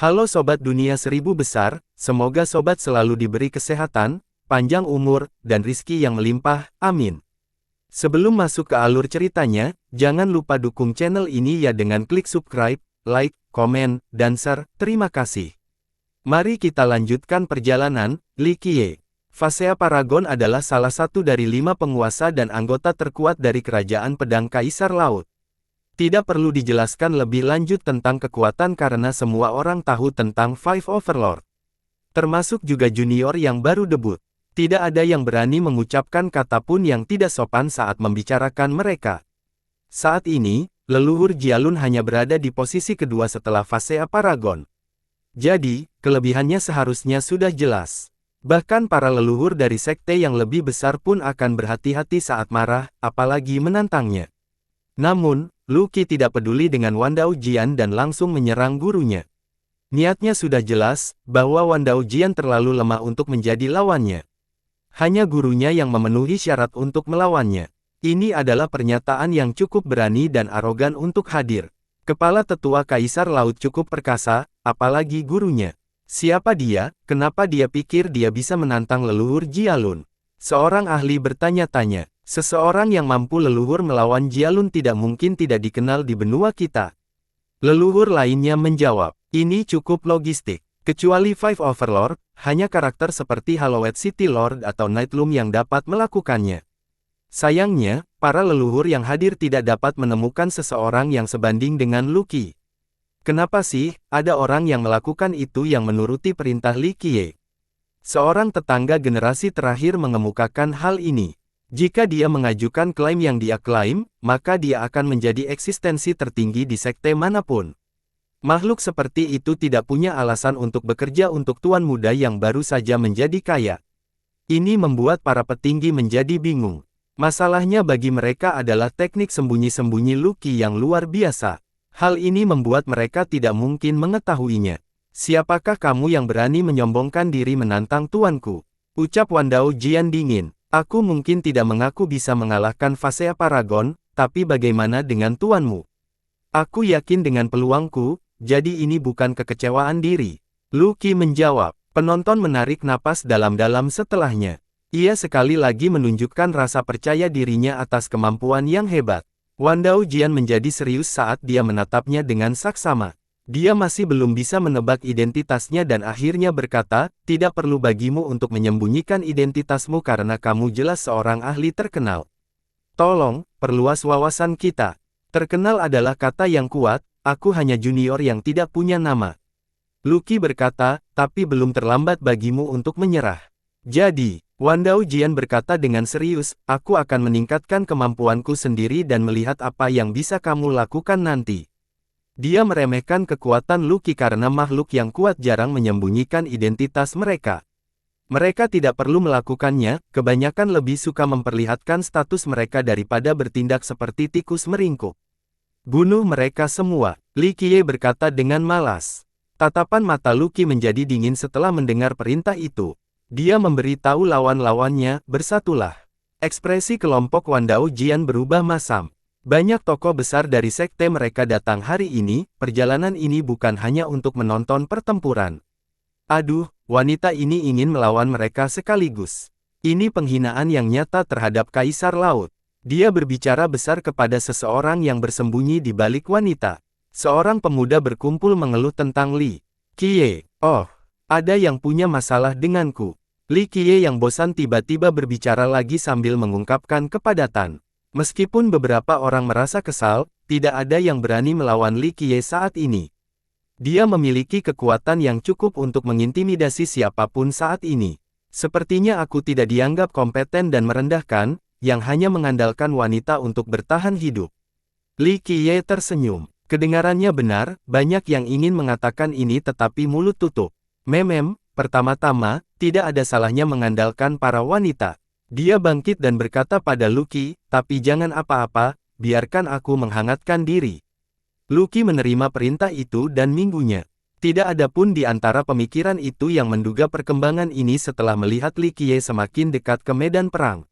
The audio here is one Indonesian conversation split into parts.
Halo Sobat Dunia Seribu Besar, semoga Sobat selalu diberi kesehatan, panjang umur, dan rizki yang melimpah, amin. Sebelum masuk ke alur ceritanya, jangan lupa dukung channel ini ya dengan klik subscribe, like, komen, dan share, terima kasih. Mari kita lanjutkan perjalanan. Li Qiye. Phasea Paragon adalah salah satu dari 5 penguasa dan anggota terkuat dari Kerajaan Pedang Kaisar Laut. Tidak perlu dijelaskan lebih lanjut tentang kekuatan karena semua orang tahu tentang Five Overlord. Termasuk juga junior yang baru debut. Tidak ada yang berani mengucapkan kata pun yang tidak sopan saat membicarakan mereka. Saat ini, leluhur Jialun hanya berada di posisi kedua setelah Phasea Paragon. Jadi, kelebihannya seharusnya sudah jelas. Bahkan para leluhur dari sekte yang lebih besar pun akan berhati-hati saat marah, apalagi menantangnya. Namun, Lu Qi tidak peduli dengan Wan Daojian dan langsung menyerang gurunya. Niatnya sudah jelas, bahwa Wan Daojian terlalu lemah untuk menjadi lawannya. Hanya gurunya yang memenuhi syarat untuk melawannya. Ini adalah pernyataan yang cukup berani dan arogan untuk hadir. Kepala tetua Kaisar Laut cukup perkasa, apalagi gurunya. Siapa dia, kenapa dia pikir dia bisa menantang leluhur Jialun? Seorang ahli bertanya-tanya. Seseorang yang mampu leluhur melawan Jialun tidak mungkin tidak dikenal di benua kita. Leluhur lainnya menjawab, ini cukup logistik. Kecuali Five Overlord, hanya karakter seperti Hallowed City Lord atau Nightloom yang dapat melakukannya. Sayangnya, para leluhur yang hadir tidak dapat menemukan seseorang yang sebanding dengan Lu Qi. Kenapa sih, ada orang yang melakukan itu yang menuruti perintah Li Qiye? Seorang tetangga generasi terakhir mengemukakan hal ini. Jika dia mengajukan klaim yang dia klaim, maka dia akan menjadi eksistensi tertinggi di sekte manapun. Makhluk seperti itu tidak punya alasan untuk bekerja untuk tuan muda yang baru saja menjadi kaya. Ini membuat para petinggi menjadi bingung. Masalahnya bagi mereka adalah teknik sembunyi-sembunyi Lu Qi yang luar biasa. Hal ini membuat mereka tidak mungkin mengetahuinya. Siapakah kamu yang berani menyombongkan diri menantang tuanku? Ucap Wan Daojian dingin. Aku mungkin tidak mengaku bisa mengalahkan Phasea Paragon, tapi bagaimana dengan tuanmu? Aku yakin dengan peluangku, jadi ini bukan kekecewaan diri. Lu Qi menjawab. Penonton menarik napas dalam-dalam setelahnya. Ia sekali lagi menunjukkan rasa percaya dirinya atas kemampuan yang hebat. Wan Daojian menjadi serius saat dia menatapnya dengan saksama. Dia masih belum bisa menebak identitasnya dan akhirnya berkata, tidak perlu bagimu untuk menyembunyikan identitasmu karena kamu jelas seorang ahli terkenal. Tolong, perluas wawasan kita. Terkenal adalah kata yang kuat, aku hanya junior yang tidak punya nama. Lu Qi berkata, tapi belum terlambat bagimu untuk menyerah. Jadi, Wan Daojian berkata dengan serius, aku akan meningkatkan kemampuanku sendiri dan melihat apa yang bisa kamu lakukan nanti. Dia meremehkan kekuatan Lu Qi karena makhluk yang kuat jarang menyembunyikan identitas mereka. Mereka tidak perlu melakukannya, kebanyakan lebih suka memperlihatkan status mereka daripada bertindak seperti tikus meringkuk. Bunuh mereka semua, Li Qiye berkata dengan malas. Tatapan mata Lu Qi menjadi dingin setelah mendengar perintah itu. Dia memberitahu lawan-lawannya, bersatulah. Ekspresi kelompok Wan Daojian berubah masam. Banyak tokoh besar dari sekte mereka datang hari ini, perjalanan ini bukan hanya untuk menonton pertempuran. Aduh, wanita ini ingin melawan mereka sekaligus. Ini penghinaan yang nyata terhadap Kaisar Laut. Dia berbicara besar kepada seseorang yang bersembunyi di balik wanita. Seorang pemuda berkumpul mengeluh tentang Li Qiye. Oh, ada yang punya masalah denganku. Li Qiye yang bosan tiba-tiba berbicara lagi sambil mengungkapkan kepadatan. Meskipun beberapa orang merasa kesal, tidak ada yang berani melawan Li Qiye saat ini. Dia memiliki kekuatan yang cukup untuk mengintimidasi siapapun saat ini. Sepertinya aku tidak dianggap kompeten dan merendahkan, yang hanya mengandalkan wanita untuk bertahan hidup. Li Qiye tersenyum. Kedengarannya benar, banyak yang ingin mengatakan ini tetapi mulut tutup. Pertama-tama, tidak ada salahnya mengandalkan para wanita. Dia bangkit dan berkata pada Lu Qi, tapi jangan apa-apa, biarkan aku menghangatkan diri. Lu Qi menerima perintah itu dan minggunya. Tidak ada pun di antara pemikiran itu yang menduga perkembangan ini setelah melihat Li Qiye semakin dekat ke medan perang.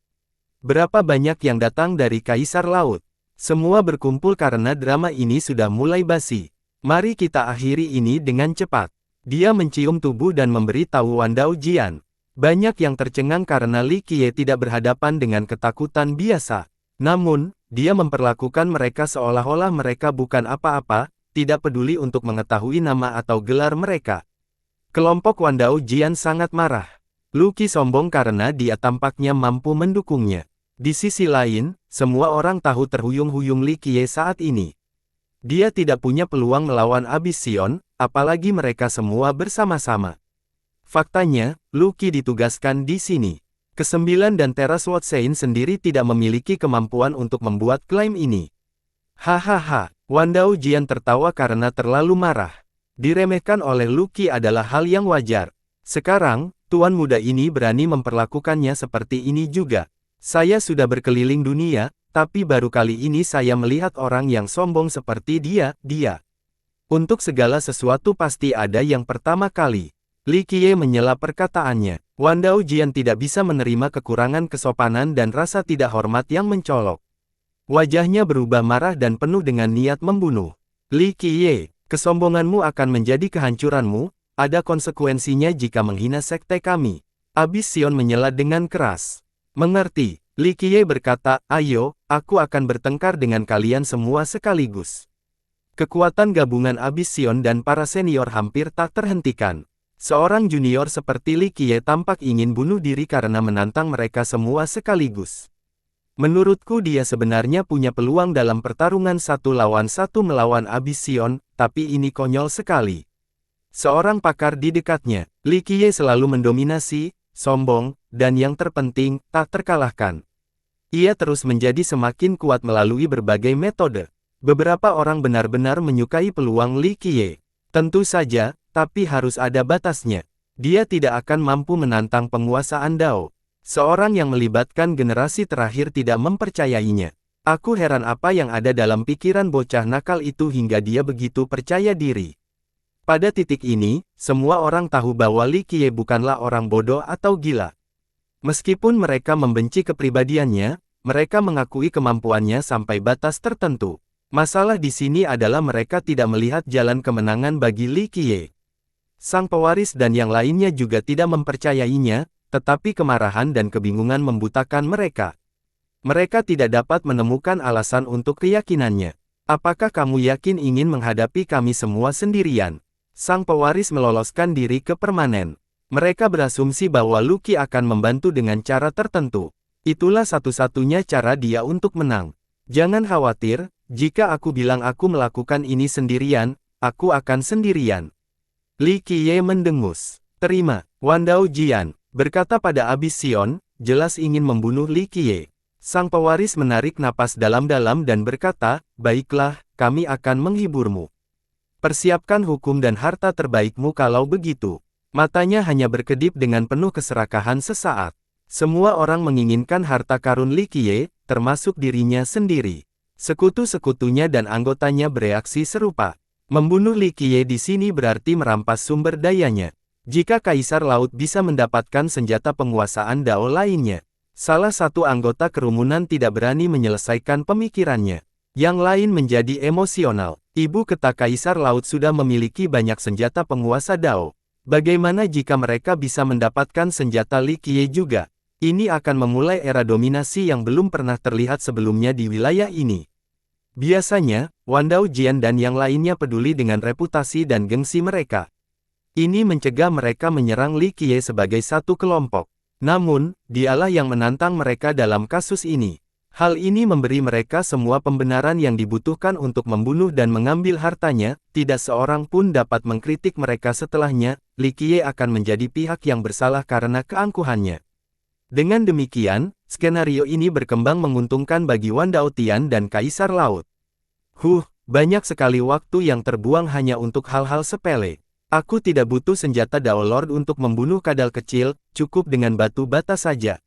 Berapa banyak yang datang dari Kaisar Laut? Semua berkumpul karena drama ini sudah mulai basi. Mari kita akhiri ini dengan cepat. Dia mencium tubuh dan memberi tahu Wan Daojian. Banyak yang tercengang karena Li Qiye tidak berhadapan dengan ketakutan biasa. Namun, dia memperlakukan mereka seolah-olah mereka bukan apa-apa, tidak peduli untuk mengetahui nama atau gelar mereka. Kelompok Wan Daojian sangat marah. Lu Qi sombong karena dia tampaknya mampu mendukungnya. Di sisi lain, semua orang tahu terhuyung-huyung Li Qiye saat ini. Dia tidak punya peluang melawan Abyss Sion, apalagi mereka semua bersama-sama. Faktanya, Lu Qi ditugaskan di sini. Kesembilan dan Teras Sword Sein sendiri tidak memiliki kemampuan untuk membuat klaim ini. Hahaha, Wan Daojian tertawa karena terlalu marah. Diremehkan oleh Lu Qi adalah hal yang wajar. Sekarang, tuan muda ini berani memperlakukannya seperti ini juga. Saya sudah berkeliling dunia, tapi baru kali ini saya melihat orang yang sombong seperti dia. Untuk segala sesuatu pasti ada yang pertama kali. Li Qiye menyela perkataannya. Wan Daojian tidak bisa menerima kekurangan kesopanan dan rasa tidak hormat yang mencolok. Wajahnya berubah marah dan penuh dengan niat membunuh. Li Qiye, kesombonganmu akan menjadi kehancuranmu, ada konsekuensinya jika menghina sekte kami. Abyss Sion menyela dengan keras. Mengerti, Li Qiye berkata, ayo, aku akan bertengkar dengan kalian semua sekaligus. Kekuatan gabungan Abyss Sion dan para senior hampir tak terhentikan. Seorang junior seperti Li Qiye tampak ingin bunuh diri karena menantang mereka semua sekaligus. Menurutku dia sebenarnya punya peluang dalam pertarungan 1 lawan 1 melawan Abyss Sion, tapi ini konyol sekali. Seorang pakar di dekatnya, Li Qiye selalu mendominasi, sombong, dan yang terpenting, tak terkalahkan. Ia terus menjadi semakin kuat melalui berbagai metode. Beberapa orang benar-benar menyukai peluang Li Qiye. Tentu saja, tapi harus ada batasnya. Dia tidak akan mampu menantang penguasaan Dao. Seorang yang melibatkan generasi terakhir tidak mempercayainya. Aku heran apa yang ada dalam pikiran bocah nakal itu hingga dia begitu percaya diri. Pada titik ini, semua orang tahu bahwa Li Qiye bukanlah orang bodoh atau gila. Meskipun mereka membenci kepribadiannya, mereka mengakui kemampuannya sampai batas tertentu. Masalah di sini adalah mereka tidak melihat jalan kemenangan bagi Li Qiye. Sang pewaris dan yang lainnya juga tidak mempercayainya, tetapi kemarahan dan kebingungan membutakan mereka. Mereka tidak dapat menemukan alasan untuk keyakinannya. Apakah kamu yakin ingin menghadapi kami semua sendirian? Sang pewaris meloloskan diri ke permanen. Mereka berasumsi bahwa Lu Qi akan membantu dengan cara tertentu. Itulah satu-satunya cara dia untuk menang. Jangan khawatir, jika aku bilang aku melakukan ini sendirian, aku akan sendirian. Li Qiye mendengus. Terima, Wan Daojian, berkata pada Abyss Sion, jelas ingin membunuh Li Qiye. Sang pewaris menarik napas dalam-dalam dan berkata, baiklah, kami akan menghiburmu. Persiapkan hukum dan harta terbaikmu kalau begitu. Matanya hanya berkedip dengan penuh keserakahan sesaat. Semua orang menginginkan harta karun Li Qiye, termasuk dirinya sendiri. Sekutu-sekutunya dan anggotanya bereaksi serupa. Membunuh Li Qiye di sini berarti merampas sumber dayanya. Jika Kaisar Laut bisa mendapatkan senjata penguasaan Dao lainnya, salah satu anggota kerumunan tidak berani menyelesaikan pemikirannya. Yang lain menjadi emosional. Ibu kota Kaisar Laut sudah memiliki banyak senjata penguasa Dao. Bagaimana jika mereka bisa mendapatkan senjata Li Qiye juga? Ini akan memulai era dominasi yang belum pernah terlihat sebelumnya di wilayah ini. Biasanya, Wan Daojian dan yang lainnya peduli dengan reputasi dan gengsi mereka. Ini mencegah mereka menyerang Li Qiye sebagai satu kelompok. Namun, dialah yang menantang mereka dalam kasus ini. Hal ini memberi mereka semua pembenaran yang dibutuhkan untuk membunuh dan mengambil hartanya, tidak seorang pun dapat mengkritik mereka setelahnya. Li Qiye akan menjadi pihak yang bersalah karena keangkuhannya. Dengan demikian, skenario ini berkembang menguntungkan bagi Wan Daotian dan Kaisar Laut. Banyak sekali waktu yang terbuang hanya untuk hal-hal sepele. Aku tidak butuh senjata Dao Lord untuk membunuh kadal kecil, cukup dengan batu bata saja.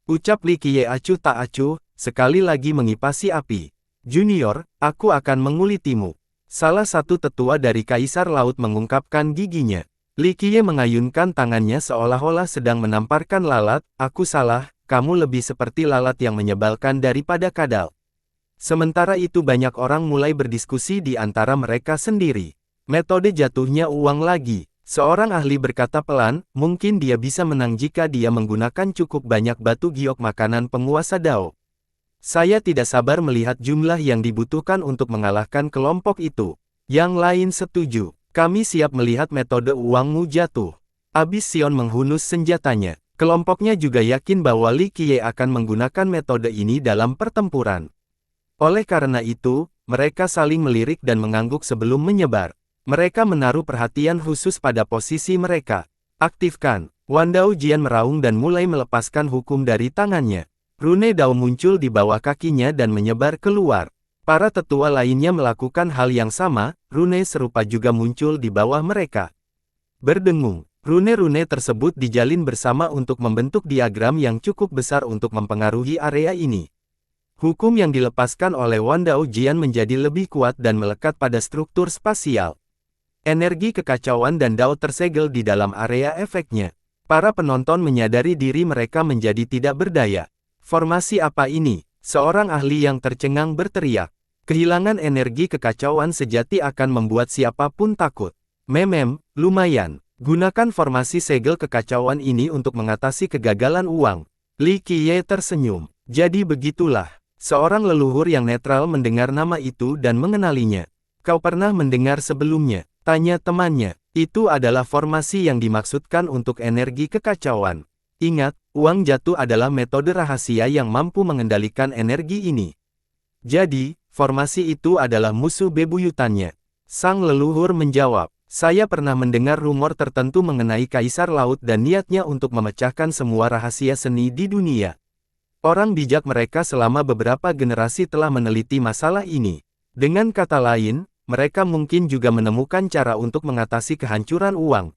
Ucap Li Qiye acuh tak acuh, sekali lagi mengipasi api. Junior, aku akan mengulitimu. Salah satu tetua dari Kaisar Laut mengungkapkan giginya. Li Qiye mengayunkan tangannya seolah-olah sedang menamparkan lalat, aku salah, kamu lebih seperti lalat yang menyebalkan daripada kadal. Sementara itu banyak orang mulai berdiskusi di antara mereka sendiri. Metode jatuhnya uang lagi. Seorang ahli berkata pelan, mungkin dia bisa menang jika dia menggunakan cukup banyak batu giok makanan penguasa Dao. Saya tidak sabar melihat jumlah yang dibutuhkan untuk mengalahkan kelompok itu. Yang lain setuju. Kami siap melihat metode uangmu jatuh. Abis Sion menghunus senjatanya. Kelompoknya juga yakin bahwa Li Qiye akan menggunakan metode ini dalam pertempuran. Oleh karena itu, mereka saling melirik dan mengangguk sebelum menyebar. Mereka menaruh perhatian khusus pada posisi mereka. Aktifkan. Wan Dao Jian meraung dan mulai melepaskan hukum dari tangannya. Rune Dao muncul di bawah kakinya dan menyebar keluar. Para tetua lainnya melakukan hal yang sama, rune serupa juga muncul di bawah mereka. Berdengung. Rune-rune tersebut dijalin bersama untuk membentuk diagram yang cukup besar untuk mempengaruhi area ini. Hukum yang dilepaskan oleh Wan Dao Jian menjadi lebih kuat dan melekat pada struktur spasial. Energi kekacauan dan Dao tersegel di dalam area efeknya. Para penonton menyadari diri mereka menjadi tidak berdaya. Formasi apa ini? Seorang ahli yang tercengang berteriak. Kehilangan energi kekacauan sejati akan membuat siapapun takut. Lumayan. Gunakan formasi segel kekacauan ini untuk mengatasi kegagalan uang. Li Qiye tersenyum. Jadi begitulah. Seorang leluhur yang netral mendengar nama itu dan mengenalinya. Kau pernah mendengar sebelumnya? Tanya temannya. Itu adalah formasi yang dimaksudkan untuk energi kekacauan. Ingat, uang jatuh adalah metode rahasia yang mampu mengendalikan energi ini. Jadi, formasi itu adalah musuh bebuyutannya. Sang leluhur menjawab, saya pernah mendengar rumor tertentu mengenai Kaisar Laut dan niatnya untuk memecahkan semua rahasia seni di dunia. Orang bijak mereka selama beberapa generasi telah meneliti masalah ini. Dengan kata lain, mereka mungkin juga menemukan cara untuk mengatasi kehancuran uang.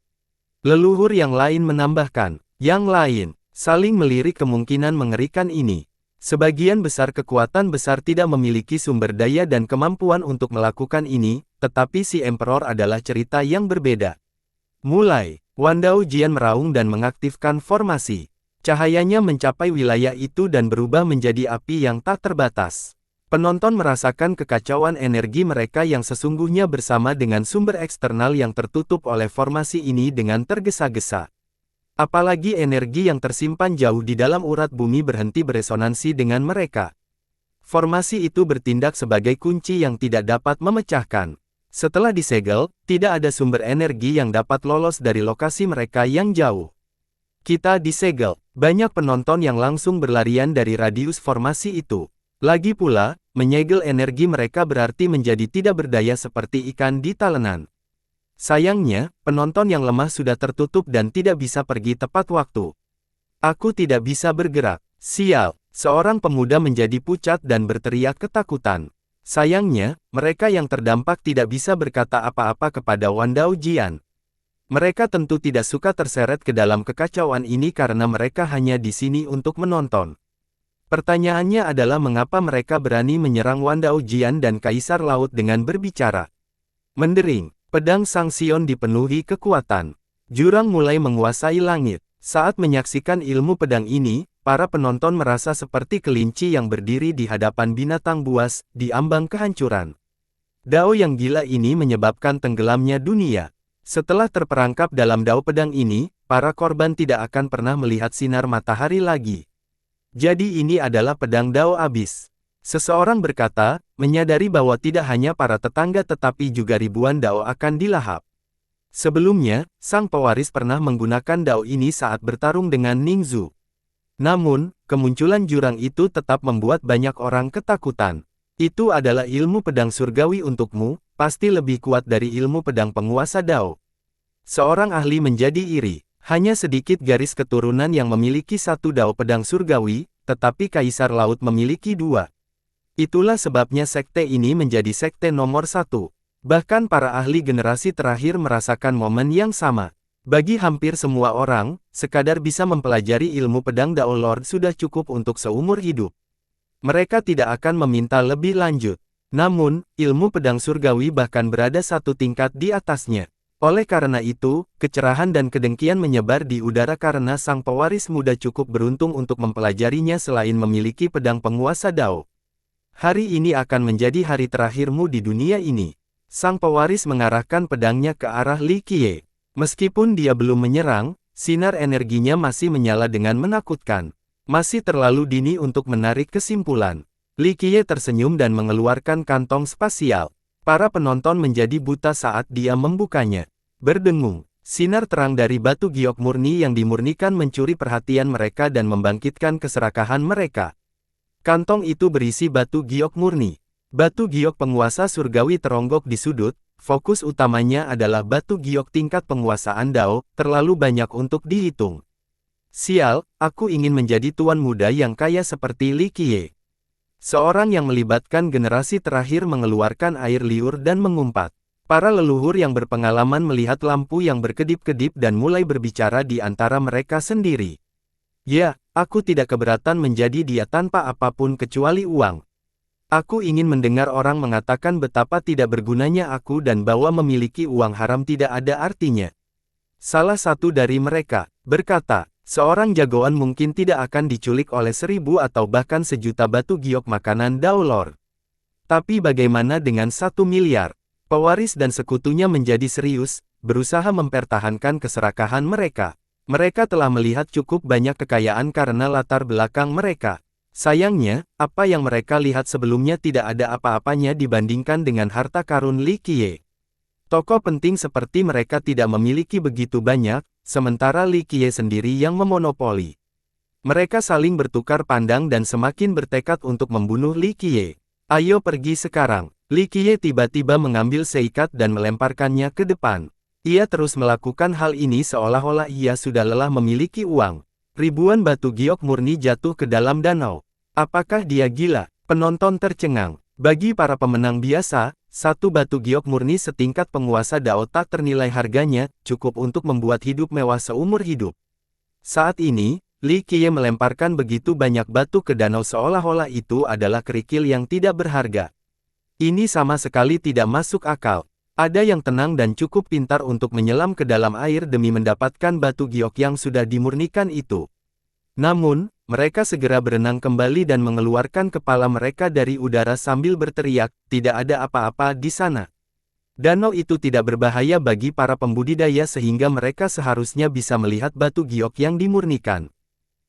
Leluhur yang lain menambahkan, yang lain, saling melirik kemungkinan mengerikan ini. Sebagian besar kekuatan besar tidak memiliki sumber daya dan kemampuan untuk melakukan ini, tetapi si Emperor adalah cerita yang berbeda. Mulai, Wan Dao Jian meraung dan mengaktifkan formasi. Cahayanya mencapai wilayah itu dan berubah menjadi api yang tak terbatas. Penonton merasakan kekacauan energi mereka yang sesungguhnya bersama dengan sumber eksternal yang tertutup oleh formasi ini dengan tergesa-gesa. Apalagi energi yang tersimpan jauh di dalam urat bumi berhenti beresonansi dengan mereka. Formasi itu bertindak sebagai kunci yang tidak dapat memecahkan. Setelah disegel, tidak ada sumber energi yang dapat lolos dari lokasi mereka yang jauh. Kita disegel. Banyak penonton yang langsung berlarian dari radius formasi itu. Lagi pula, menyegel energi mereka berarti menjadi tidak berdaya seperti ikan di talenan. Sayangnya, penonton yang lemah sudah tertutup dan tidak bisa pergi tepat waktu. Aku tidak bisa bergerak. Sial, seorang pemuda menjadi pucat dan berteriak ketakutan. Sayangnya, mereka yang terdampak tidak bisa berkata apa-apa kepada Wan Dao Jian. Mereka tentu tidak suka terseret ke dalam kekacauan ini karena mereka hanya di sini untuk menonton. Pertanyaannya adalah mengapa mereka berani menyerang Wan Dao Jian dan Kaisar Laut dengan berbicara. Mendering, pedang Sang Sion dipenuhi kekuatan. Jurang mulai menguasai langit. Saat menyaksikan ilmu pedang ini, para penonton merasa seperti kelinci yang berdiri di hadapan binatang buas, di ambang kehancuran. Dao yang gila ini menyebabkan tenggelamnya dunia. Setelah terperangkap dalam dao pedang ini, para korban tidak akan pernah melihat sinar matahari lagi. Jadi ini adalah pedang Dao Abis. Seseorang berkata, menyadari bahwa tidak hanya para tetangga tetapi juga ribuan Dao akan dilahap. Sebelumnya, sang pewaris pernah menggunakan Dao ini saat bertarung dengan Ningzu. Namun, kemunculan jurang itu tetap membuat banyak orang ketakutan. Itu adalah ilmu pedang surgawi untukmu, pasti lebih kuat dari ilmu pedang penguasa Dao. Seorang ahli menjadi iri. Hanya sedikit garis keturunan yang memiliki satu Dao pedang surgawi, tetapi Kaisar Laut memiliki dua. Itulah sebabnya sekte ini menjadi sekte nomor satu. Bahkan para ahli generasi terakhir merasakan momen yang sama. Bagi hampir semua orang, sekadar bisa mempelajari ilmu pedang Dao Lord sudah cukup untuk seumur hidup. Mereka tidak akan meminta lebih lanjut. Namun, ilmu pedang surgawi bahkan berada satu tingkat di atasnya. Oleh karena itu, kecerahan dan kedengkian menyebar di udara karena sang pewaris muda cukup beruntung untuk mempelajarinya selain memiliki pedang penguasa Dao. Hari ini akan menjadi hari terakhirmu di dunia ini. Sang pewaris mengarahkan pedangnya ke arah Li Qiye. Meskipun dia belum menyerang, sinar energinya masih menyala dengan menakutkan. Masih terlalu dini untuk menarik kesimpulan. Li Qiye tersenyum dan mengeluarkan kantong spasial. Para penonton menjadi buta saat dia membukanya. Berdengung, sinar terang dari batu giok murni yang dimurnikan mencuri perhatian mereka dan membangkitkan keserakahan mereka. Kantong itu berisi batu giok murni. Batu giok penguasa surgawi teronggok di sudut, fokus utamanya adalah batu giok tingkat penguasaan Dao, terlalu banyak untuk dihitung. Sial, aku ingin menjadi tuan muda yang kaya seperti Li Qiye. Seorang yang melibatkan generasi terakhir mengeluarkan air liur dan mengumpat. Para leluhur yang berpengalaman melihat lampu yang berkedip-kedip dan mulai berbicara di antara mereka sendiri. Ya, aku tidak keberatan menjadi dia tanpa apapun kecuali uang. Aku ingin mendengar orang mengatakan betapa tidak bergunanya aku dan bahwa memiliki uang haram tidak ada artinya. Salah satu dari mereka berkata, seorang jagoan mungkin tidak akan diculik oleh 1000 atau bahkan sejuta batu giok makanan Dao Lord. Tapi bagaimana dengan 1 miliar? Pewaris dan sekutunya menjadi serius, berusaha mempertahankan keserakahan mereka. Mereka telah melihat cukup banyak kekayaan karena latar belakang mereka. Sayangnya, apa yang mereka lihat sebelumnya tidak ada apa-apanya dibandingkan dengan harta karun Li Qiye. Tokoh penting seperti mereka tidak memiliki begitu banyak, sementara Li Qiye sendiri yang memonopoli. Mereka saling bertukar pandang dan semakin bertekad untuk membunuh Li Qiye. Ayo pergi sekarang. Li Qiye tiba-tiba mengambil seikat dan melemparkannya ke depan. Ia terus melakukan hal ini seolah-olah ia sudah lelah memiliki uang. Ribuan batu giok murni jatuh ke dalam danau. Apakah dia gila? Penonton tercengang. Bagi para pemenang biasa, satu batu giok murni setingkat penguasa Dao tak ternilai harganya, cukup untuk membuat hidup mewah seumur hidup. Saat ini, Li Qiye melemparkan begitu banyak batu ke danau seolah-olah itu adalah kerikil yang tidak berharga. Ini sama sekali tidak masuk akal. Ada yang tenang dan cukup pintar untuk menyelam ke dalam air demi mendapatkan batu giok yang sudah dimurnikan itu. Namun, mereka segera berenang kembali dan mengeluarkan kepala mereka dari udara sambil berteriak, tidak ada apa-apa di sana. Danau itu tidak berbahaya bagi para pembudidaya sehingga mereka seharusnya bisa melihat batu giok yang dimurnikan.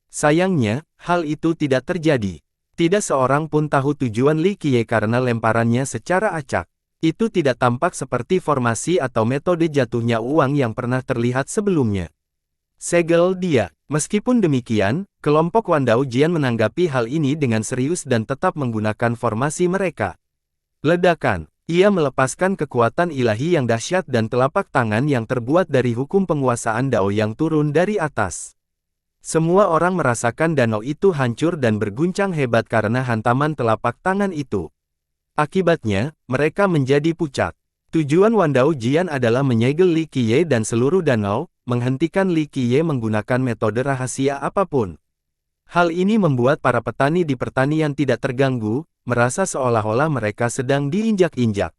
Sayangnya, hal itu tidak terjadi. Tidak seorang pun tahu tujuan Li Qiye karena lemparannya secara acak. Itu tidak tampak seperti formasi atau metode jatuhnya uang yang pernah terlihat sebelumnya. Segel dia. Meskipun demikian, kelompok Wan Dao Jian menanggapi hal ini dengan serius dan tetap menggunakan formasi mereka. Ledakan. Ia melepaskan kekuatan ilahi yang dahsyat dan telapak tangan yang terbuat dari hukum penguasaan Dao yang turun dari atas. Semua orang merasakan danau itu hancur dan berguncang hebat karena hantaman telapak tangan itu. Akibatnya, mereka menjadi pucat. Tujuan Wan Dao Jian adalah menyegel Li Qiye dan seluruh danau, menghentikan Li Qiye menggunakan metode rahasia apapun. Hal ini membuat para petani di pertanian tidak terganggu, merasa seolah-olah mereka sedang diinjak-injak.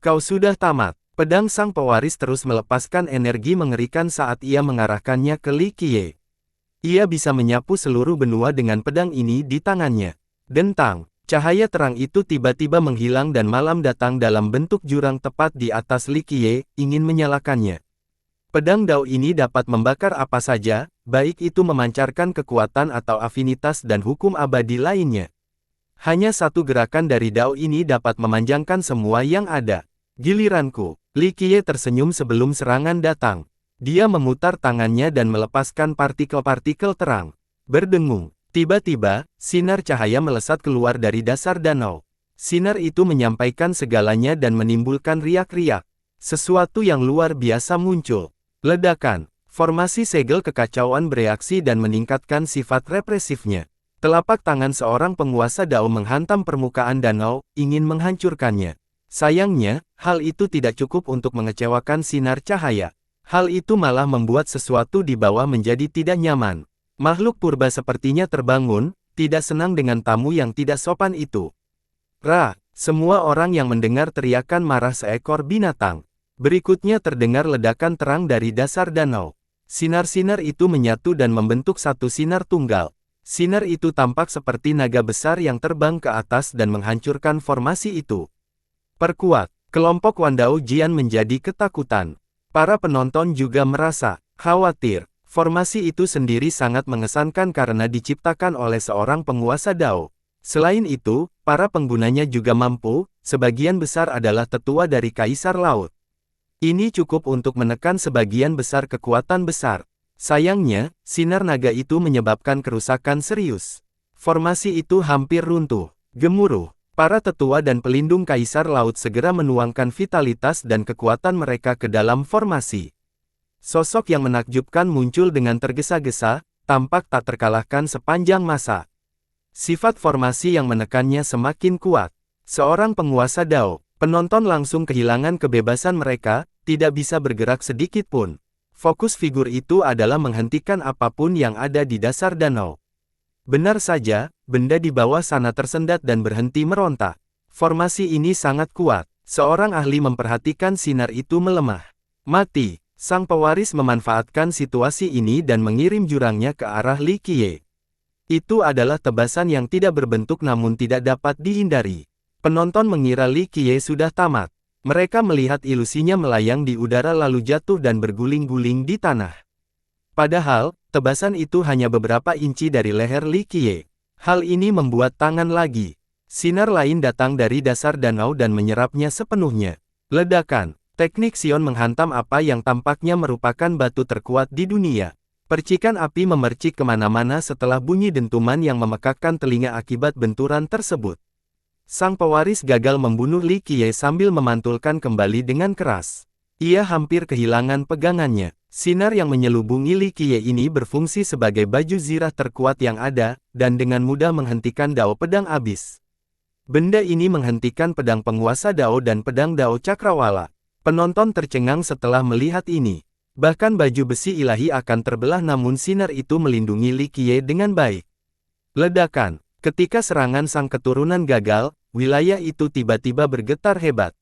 Kau sudah tamat. Pedang sang pewaris terus melepaskan energi mengerikan saat ia mengarahkannya ke Li Qiye. Ia bisa menyapu seluruh benua dengan pedang ini di tangannya. Dentang. Cahaya terang itu tiba-tiba menghilang dan malam datang dalam bentuk jurang tepat di atas Li Qiye, ingin menyalakannya. Pedang Dao ini dapat membakar apa saja, baik itu memancarkan kekuatan atau afinitas dan hukum abadi lainnya. Hanya satu gerakan dari Dao ini dapat memanjangkan semua yang ada. Giliranku. Li Qiye tersenyum sebelum serangan datang. Dia memutar tangannya dan melepaskan partikel-partikel terang. Berdengung. Tiba-tiba, sinar cahaya melesat keluar dari dasar danau. Sinar itu menyampaikan segalanya dan menimbulkan riak-riak. Sesuatu yang luar biasa muncul. Ledakan. Formasi segel kekacauan bereaksi dan meningkatkan sifat represifnya. Telapak tangan seorang penguasa Dao menghantam permukaan danau, ingin menghancurkannya. Sayangnya, hal itu tidak cukup untuk mengecewakan sinar cahaya. Hal itu malah membuat sesuatu di bawah menjadi tidak nyaman. Makhluk purba sepertinya terbangun, tidak senang dengan tamu yang tidak sopan itu. Semua orang yang mendengar teriakan marah seekor binatang. Berikutnya terdengar ledakan terang dari dasar danau. Sinar-sinar itu menyatu dan membentuk satu sinar tunggal. Sinar itu tampak seperti naga besar yang terbang ke atas dan menghancurkan formasi itu. Perkuat, kelompok Wan Dao Jian menjadi ketakutan. Para penonton juga merasa khawatir. Formasi itu sendiri sangat mengesankan karena diciptakan oleh seorang penguasa Dao. Selain itu, para penggunanya juga mampu, sebagian besar adalah tetua dari Kaisar Laut. Ini cukup untuk menekan sebagian besar kekuatan besar. Sayangnya, sinar naga itu menyebabkan kerusakan serius. Formasi itu hampir runtuh. Gemuruh. Para tetua dan pelindung Kaisar Laut segera menuangkan vitalitas dan kekuatan mereka ke dalam formasi. Sosok yang menakjubkan muncul dengan tergesa-gesa, tampak tak terkalahkan sepanjang masa. Sifat formasi yang menekannya semakin kuat. Seorang penguasa Dao, penonton langsung kehilangan kebebasan mereka, tidak bisa bergerak sedikit pun. Fokus figur itu adalah menghentikan apapun yang ada di dasar danau. Benar saja, benda di bawah sana tersendat dan berhenti meronta. Formasi ini sangat kuat. Seorang ahli memperhatikan sinar itu melemah. Mati. Sang pewaris memanfaatkan situasi ini dan mengirim jurangnya ke arah Li Qiye. Itu adalah tebasan yang tidak berbentuk namun tidak dapat dihindari. Penonton mengira Li Qiye sudah tamat. Mereka melihat ilusinya melayang di udara lalu jatuh dan berguling-guling di tanah. Padahal, tebasan itu hanya beberapa inci dari leher Li Qiye. Hal ini membuat tangan lagi. Sinar lain datang dari dasar danau dan menyerapnya sepenuhnya. Ledakan. Teknik Sion menghantam apa yang tampaknya merupakan batu terkuat di dunia. Percikan api memercik kemana-mana setelah bunyi dentuman yang memekakkan telinga akibat benturan tersebut. Sang pewaris gagal membunuh Li Qiye sambil memantulkan kembali dengan keras. Ia hampir kehilangan pegangannya. Sinar yang menyelubungi Li Qiye ini berfungsi sebagai baju zirah terkuat yang ada, dan dengan mudah menghentikan Dao Pedang Abis. Benda ini menghentikan pedang penguasa Dao dan pedang Dao Cakrawala. Penonton tercengang setelah melihat ini. Bahkan baju besi ilahi akan terbelah namun sinar itu melindungi Li Qiye dengan baik. Ledakan. Ketika serangan sang keturunan gagal, wilayah itu tiba-tiba bergetar hebat.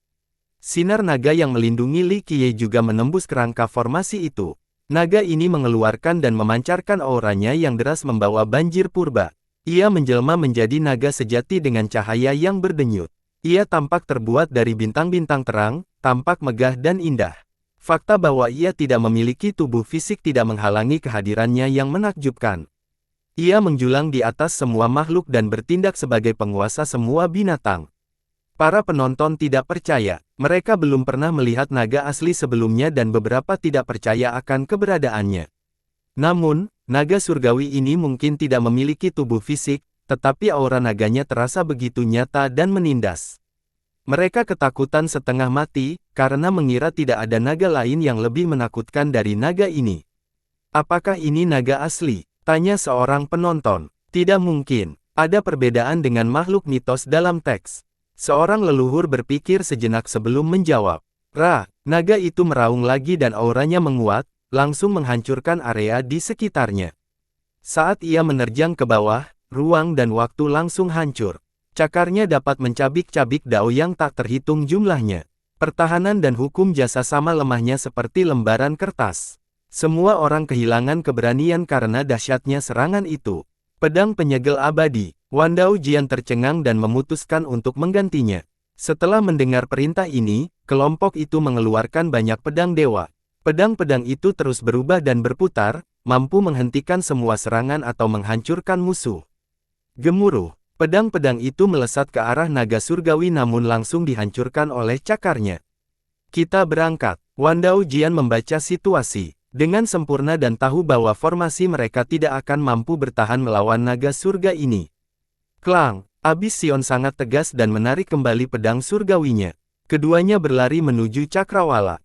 Sinar naga yang melindungi Li Qiye juga menembus kerangka formasi itu. Naga ini mengeluarkan dan memancarkan auranya yang deras membawa banjir purba. Ia menjelma menjadi naga sejati dengan cahaya yang berdenyut. Ia tampak terbuat dari bintang-bintang terang, tampak megah dan indah. Fakta bahwa ia tidak memiliki tubuh fisik tidak menghalangi kehadirannya yang menakjubkan. Ia menjulang di atas semua makhluk dan bertindak sebagai penguasa semua binatang. Para penonton tidak percaya, mereka belum pernah melihat naga asli sebelumnya dan beberapa tidak percaya akan keberadaannya. Namun, naga surgawi ini mungkin tidak memiliki tubuh fisik, tetapi aura naganya terasa begitu nyata dan menindas. Mereka ketakutan setengah mati, karena mengira tidak ada naga lain yang lebih menakutkan dari naga ini. Apakah ini naga asli? Tanya seorang penonton. Tidak mungkin. Ada perbedaan dengan makhluk mitos dalam teks. Seorang leluhur berpikir sejenak sebelum menjawab. Naga itu meraung lagi dan auranya menguat, langsung menghancurkan area di sekitarnya. Saat ia menerjang ke bawah, ruang dan waktu langsung hancur. Cakarnya dapat mencabik-cabik dao yang tak terhitung jumlahnya. Pertahanan dan hukum jasa sama lemahnya seperti lembaran kertas. Semua orang kehilangan keberanian karena dahsyatnya serangan itu. Pedang penyegel abadi. Wandao Jian tercengang dan memutuskan untuk menggantinya. Setelah mendengar perintah ini, kelompok itu mengeluarkan banyak pedang dewa. Pedang-pedang itu terus berubah dan berputar, mampu menghentikan semua serangan atau menghancurkan musuh. Gemuruh. Pedang-pedang itu melesat ke arah naga surgawi namun langsung dihancurkan oleh cakarnya. Kita berangkat. Wandao Jian membaca situasi dengan sempurna dan tahu bahwa formasi mereka tidak akan mampu bertahan melawan naga surga ini. Klang, Abis Sion sangat tegas dan menarik kembali pedang surgawinya. Keduanya berlari menuju Cakrawala.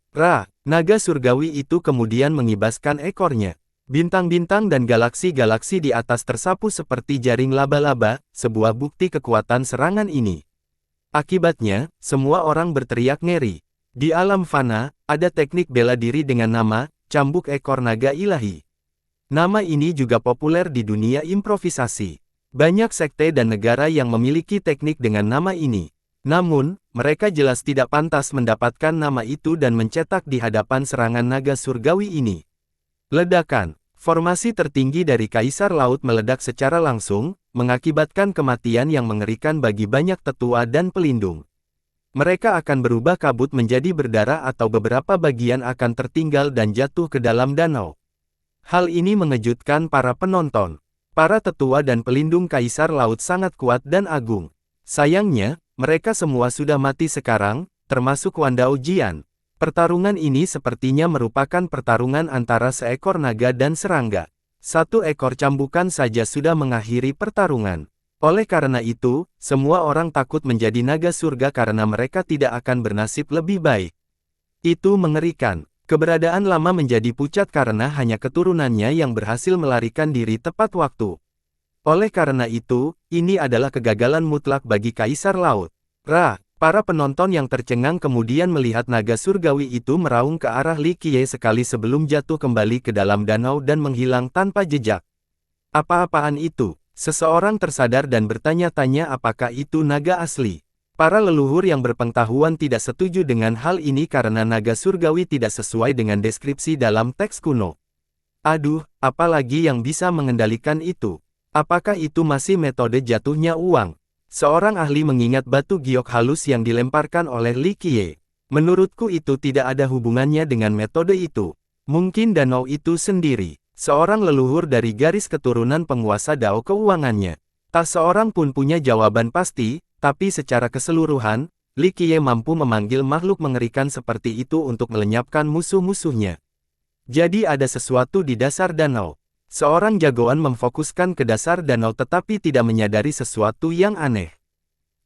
Naga surgawi itu kemudian mengibaskan ekornya. Bintang-bintang dan galaksi-galaksi di atas tersapu seperti jaring laba-laba, sebuah bukti kekuatan serangan ini. Akibatnya, semua orang berteriak ngeri. Di alam fana, ada teknik bela diri dengan nama, cambuk ekor naga ilahi. Nama ini juga populer di dunia improvisasi. Banyak sekte dan negara yang memiliki teknik dengan nama ini. Namun, mereka jelas tidak pantas mendapatkan nama itu dan mencetak di hadapan serangan naga surgawi ini. Ledakan. Formasi tertinggi dari Kaisar Laut meledak secara langsung, mengakibatkan kematian yang mengerikan bagi banyak tetua dan pelindung. Mereka akan berubah kabut menjadi berdarah atau beberapa bagian akan tertinggal dan jatuh ke dalam danau. Hal ini mengejutkan para penonton. Para tetua dan pelindung Kaisar Laut sangat kuat dan agung. Sayangnya, mereka semua sudah mati sekarang, termasuk Wandao Jian. Pertarungan ini sepertinya merupakan pertarungan antara seekor naga dan serangga. Satu ekor cambukan saja sudah mengakhiri pertarungan. Oleh karena itu, semua orang takut menjadi naga surga karena mereka tidak akan bernasib lebih baik. Itu mengerikan. Keberadaan lama menjadi pucat karena hanya keturunannya yang berhasil melarikan diri tepat waktu. Oleh karena itu, ini adalah kegagalan mutlak bagi Kaisar Laut. Para penonton yang tercengang kemudian melihat naga surgawi itu meraung ke arah Li Qiye sekali sebelum jatuh kembali ke dalam danau dan menghilang tanpa jejak. Apa-apaan itu? Seseorang tersadar dan bertanya-tanya apakah itu naga asli. Para leluhur yang berpengetahuan tidak setuju dengan hal ini karena naga surgawi tidak sesuai dengan deskripsi dalam teks kuno. Aduh, apalagi yang bisa mengendalikan itu? Apakah itu masih metode jatuhnya uang? Seorang ahli mengingat batu giok halus yang dilemparkan oleh Li Qiye. Menurutku itu tidak ada hubungannya dengan metode itu. Mungkin danau itu sendiri. Seorang leluhur dari garis keturunan penguasa Dao keuangannya. Tak seorang pun punya jawaban pasti. Tapi secara keseluruhan, Li Qiye mampu memanggil makhluk mengerikan seperti itu untuk melenyapkan musuh-musuhnya. Jadi ada sesuatu di dasar danau. Seorang jagoan memfokuskan ke dasar danau tetapi tidak menyadari sesuatu yang aneh.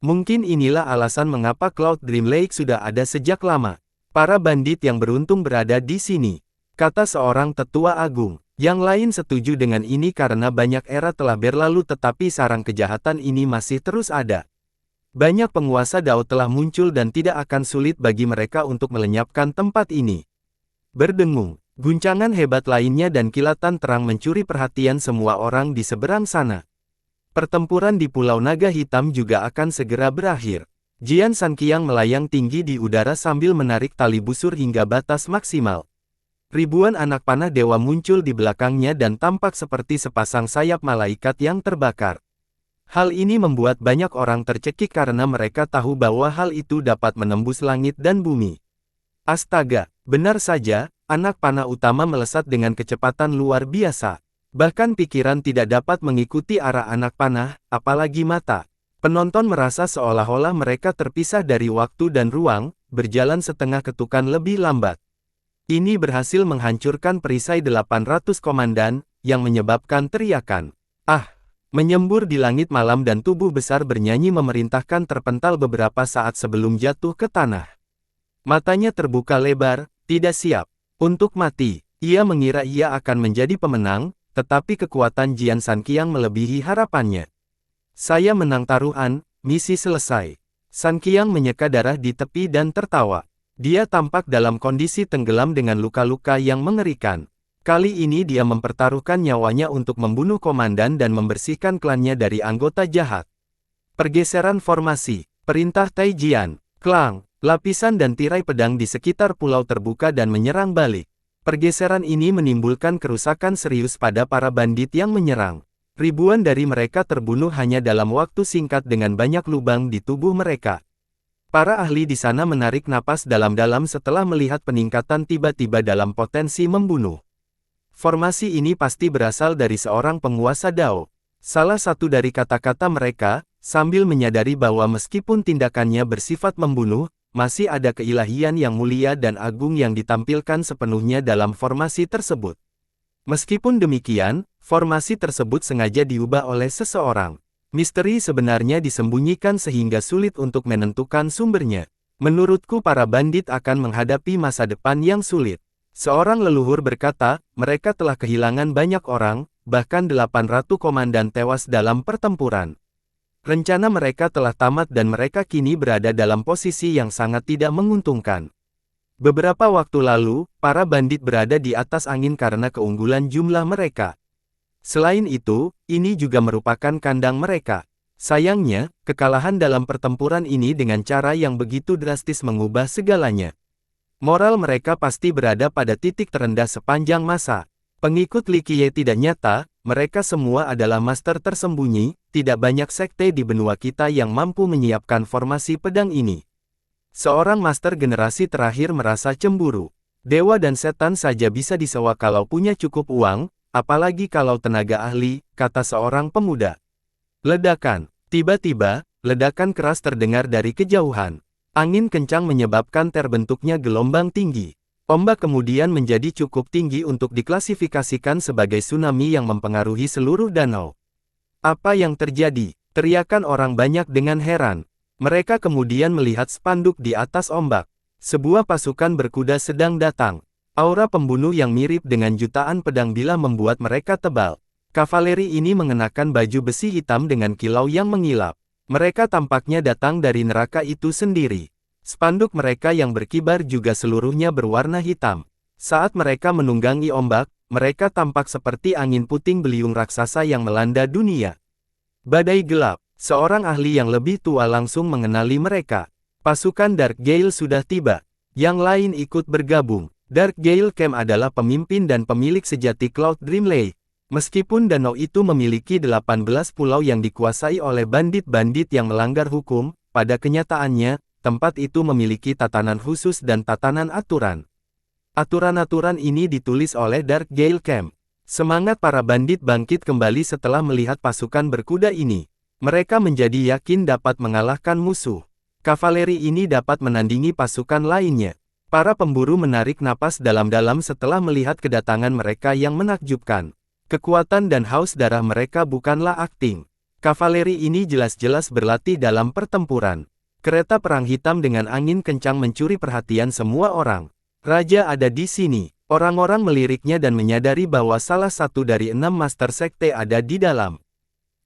Mungkin inilah alasan mengapa Cloud Dream Lake sudah ada sejak lama. Para bandit yang beruntung berada di sini, kata seorang tetua agung. Yang lain setuju dengan ini karena banyak era telah berlalu tetapi sarang kejahatan ini masih terus ada. Banyak penguasa Dao telah muncul dan tidak akan sulit bagi mereka untuk melenyapkan tempat ini. Berdengung, guncangan hebat lainnya dan kilatan terang mencuri perhatian semua orang di seberang sana. Pertempuran di Pulau Naga Hitam juga akan segera berakhir. Jian Sanqiang melayang tinggi di udara sambil menarik tali busur hingga batas maksimal. Ribuan anak panah dewa muncul di belakangnya dan tampak seperti sepasang sayap malaikat yang terbakar. Hal ini membuat banyak orang tercekik karena mereka tahu bahwa hal itu dapat menembus langit dan bumi. Astaga, benar saja, anak panah utama melesat dengan kecepatan luar biasa. Bahkan pikiran tidak dapat mengikuti arah anak panah, apalagi mata. Penonton merasa seolah-olah mereka terpisah dari waktu dan ruang, berjalan setengah ketukan lebih lambat. Ini berhasil menghancurkan perisai 800 komandan, yang menyebabkan teriakan. Menyembur di langit malam dan tubuh besar bernyanyi memerintahkan terpental beberapa saat sebelum jatuh ke tanah. Matanya terbuka lebar, tidak siap untuk mati. Ia mengira ia akan menjadi pemenang, tetapi kekuatan Jian Sanqiang melebihi harapannya. Saya menang taruhan, misi selesai. Sanqiang menyeka darah di tepi dan tertawa. Dia tampak dalam kondisi tenggelam dengan luka-luka yang mengerikan. Kali ini dia mempertaruhkan nyawanya untuk membunuh komandan dan membersihkan klannya dari anggota jahat. Pergeseran formasi, perintah Tai Jian, Klang, lapisan dan tirai pedang di sekitar pulau terbuka dan menyerang balik. Pergeseran ini menimbulkan kerusakan serius pada para bandit yang menyerang. Ribuan dari mereka terbunuh hanya dalam waktu singkat dengan banyak lubang di tubuh mereka. Para ahli di sana menarik napas dalam-dalam setelah melihat peningkatan tiba-tiba dalam potensi membunuh. Formasi ini pasti berasal dari seorang penguasa Dao. Salah satu dari kata-kata mereka, sambil menyadari bahwa meskipun tindakannya bersifat membunuh, masih ada keilahian yang mulia dan agung yang ditampilkan sepenuhnya dalam formasi tersebut. Meskipun demikian, formasi tersebut sengaja diubah oleh seseorang. Misteri sebenarnya disembunyikan sehingga sulit untuk menentukan sumbernya. Menurutku para bandit akan menghadapi masa depan yang sulit. Seorang leluhur berkata, mereka telah kehilangan banyak orang, bahkan 800 komandan tewas dalam pertempuran. Rencana mereka telah tamat dan mereka kini berada dalam posisi yang sangat tidak menguntungkan. Beberapa waktu lalu, para bandit berada di atas angin karena keunggulan jumlah mereka. Selain itu, ini juga merupakan kandang mereka. Sayangnya, kekalahan dalam pertempuran ini dengan cara yang begitu drastis mengubah segalanya. Moral mereka pasti berada pada titik terendah sepanjang masa. Pengikut Li Qiye tidak nyata, mereka semua adalah master tersembunyi, tidak banyak sekte di benua kita yang mampu menyiapkan formasi pedang ini. Seorang master generasi terakhir merasa cemburu. Dewa dan setan saja bisa disewa kalau punya cukup uang, apalagi kalau tenaga ahli, kata seorang pemuda. Ledakan. Tiba-tiba, ledakan keras terdengar dari kejauhan. Angin kencang menyebabkan terbentuknya gelombang tinggi. Ombak kemudian menjadi cukup tinggi untuk diklasifikasikan sebagai tsunami yang mempengaruhi seluruh danau. Apa yang terjadi? Teriakan orang banyak dengan heran. Mereka kemudian melihat spanduk di atas ombak. Sebuah pasukan berkuda sedang datang. Aura pembunuh yang mirip dengan jutaan pedang bilah membuat mereka tebal. Kavaleri ini mengenakan baju besi hitam dengan kilau yang mengilap. Mereka tampaknya datang dari neraka itu sendiri. Spanduk mereka yang berkibar juga seluruhnya berwarna hitam. Saat mereka menunggangi ombak, mereka tampak seperti angin puting beliung raksasa yang melanda dunia. Badai gelap. Seorang ahli yang lebih tua langsung mengenali mereka. Pasukan Dark Gale sudah tiba. Yang lain ikut bergabung. Dark Gale Camp adalah pemimpin dan pemilik sejati Cloud Dream Lake. Meskipun danau itu memiliki 18 pulau yang dikuasai oleh bandit-bandit yang melanggar hukum, pada kenyataannya, tempat itu memiliki tatanan khusus dan tatanan aturan. Aturan-aturan ini ditulis oleh Dark Gale Camp. Semangat para bandit bangkit kembali setelah melihat pasukan berkuda ini. Mereka menjadi yakin dapat mengalahkan musuh. Kavaleri ini dapat menandingi pasukan lainnya. Para pemburu menarik napas dalam-dalam setelah melihat kedatangan mereka yang menakjubkan. Kekuatan dan haus darah mereka bukanlah akting. Kavaleri ini jelas-jelas berlatih dalam pertempuran. Kereta perang hitam dengan angin kencang mencuri perhatian semua orang. Raja ada di sini. Orang-orang meliriknya dan menyadari bahwa salah satu dari 6 master sekte ada di dalam.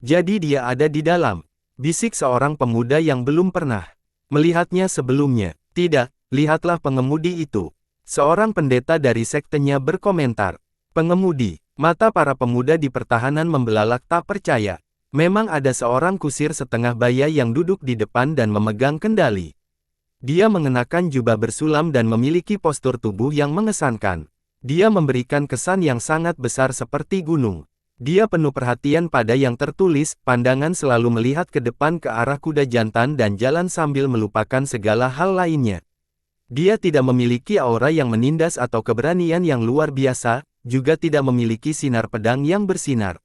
Jadi dia ada di dalam. Bisik seorang pemuda yang belum pernah melihatnya sebelumnya. Tidak, lihatlah pengemudi itu. Seorang pendeta dari sektenya berkomentar. Pengemudi. Mata para pemuda di pertahanan membelalak tak percaya. Memang ada seorang kusir setengah baya yang duduk di depan dan memegang kendali. Dia mengenakan jubah bersulam dan memiliki postur tubuh yang mengesankan. Dia memberikan kesan yang sangat besar seperti gunung. Dia penuh perhatian pada yang tertulis, pandangan selalu melihat ke depan ke arah kuda jantan dan jalan sambil melupakan segala hal lainnya. Dia tidak memiliki aura yang menindas atau keberanian yang luar biasa, juga tidak memiliki sinar pedang yang bersinar.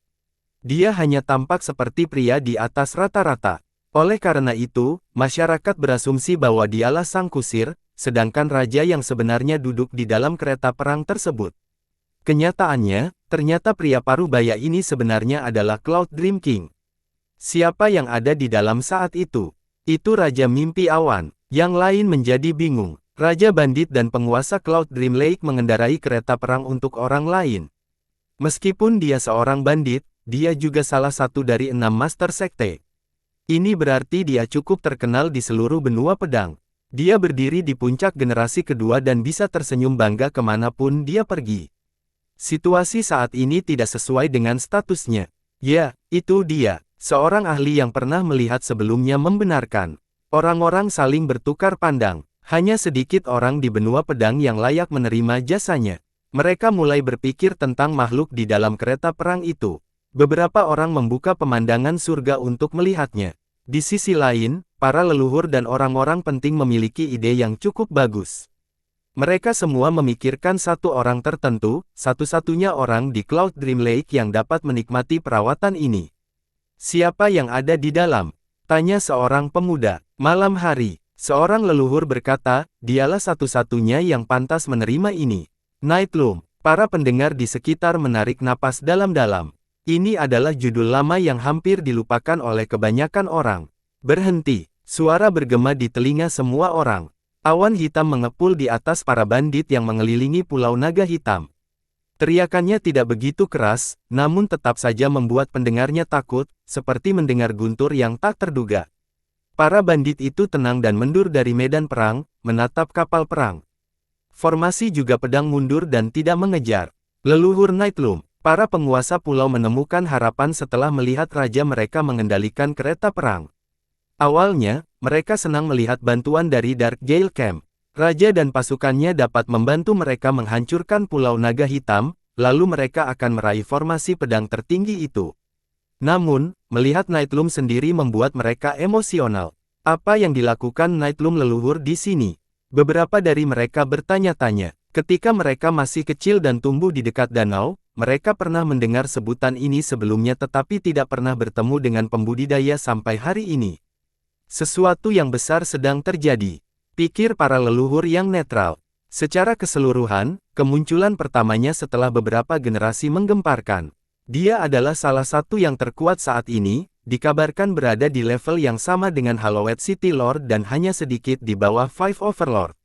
Dia hanya tampak seperti pria di atas rata-rata. Oleh karena itu, masyarakat berasumsi bahwa dialah sang kusir, sedangkan raja yang sebenarnya duduk di dalam kereta perang tersebut. Kenyataannya, ternyata pria parubaya ini sebenarnya adalah Cloud Dream King. Siapa yang ada di dalam saat itu? Itu Raja Mimpi Awan. Yang lain menjadi bingung. Raja Bandit dan penguasa Cloud Dream Lake mengendarai kereta perang untuk orang lain. Meskipun dia seorang bandit, dia juga salah satu dari 6 master sekte. Ini berarti dia cukup terkenal di seluruh benua pedang. Dia berdiri di puncak generasi kedua dan bisa tersenyum bangga kemanapun dia pergi. Situasi saat ini tidak sesuai dengan statusnya. Ya, itu dia. Seorang ahli yang pernah melihat sebelumnya membenarkan. Orang-orang saling bertukar pandang. Hanya sedikit orang di benua pedang yang layak menerima jasanya. Mereka mulai berpikir tentang makhluk di dalam kereta perang itu. Beberapa orang membuka pemandangan surga untuk melihatnya. Di sisi lain, para leluhur dan orang-orang penting memiliki ide yang cukup bagus. Mereka semua memikirkan satu orang tertentu, satu-satunya orang di Cloud Dream Lake yang dapat menikmati perawatan ini. Siapa yang ada di dalam? Tanya seorang pemuda. Malam hari, seorang leluhur berkata, dialah satu-satunya yang pantas menerima ini. Nightloom. Para pendengar di sekitar menarik napas dalam-dalam. Ini adalah judul lama yang hampir dilupakan oleh kebanyakan orang. Berhenti. Suara bergema di telinga semua orang. Awan hitam mengepul di atas para bandit yang mengelilingi Pulau Naga Hitam. Teriakannya tidak begitu keras, namun tetap saja membuat pendengarnya takut, seperti mendengar guntur yang tak terduga. Para bandit itu tenang dan mundur dari medan perang, menatap kapal perang. Formasi juga pedang mundur dan tidak mengejar. Leluhur Nightloom, para penguasa pulau menemukan harapan setelah melihat raja mereka mengendalikan kereta perang. Awalnya, mereka senang melihat bantuan dari Dark Gale Camp. Raja dan pasukannya dapat membantu mereka menghancurkan Pulau Naga Hitam, lalu mereka akan meraih formasi pedang tertinggi itu. Namun, melihat Nightloom sendiri membuat mereka emosional. Apa yang dilakukan Nightlum leluhur di sini? Beberapa dari mereka bertanya-tanya. Ketika mereka masih kecil dan tumbuh di dekat danau, mereka pernah mendengar sebutan ini sebelumnya tetapi tidak pernah bertemu dengan pembudidaya sampai hari ini. Sesuatu yang besar sedang terjadi. Pikir para leluhur yang netral. Secara keseluruhan, kemunculan pertamanya setelah beberapa generasi menggemparkan. Dia adalah salah satu yang terkuat saat ini, dikabarkan berada di level yang sama dengan Hallowed City Lord dan hanya sedikit di bawah Five Overlord.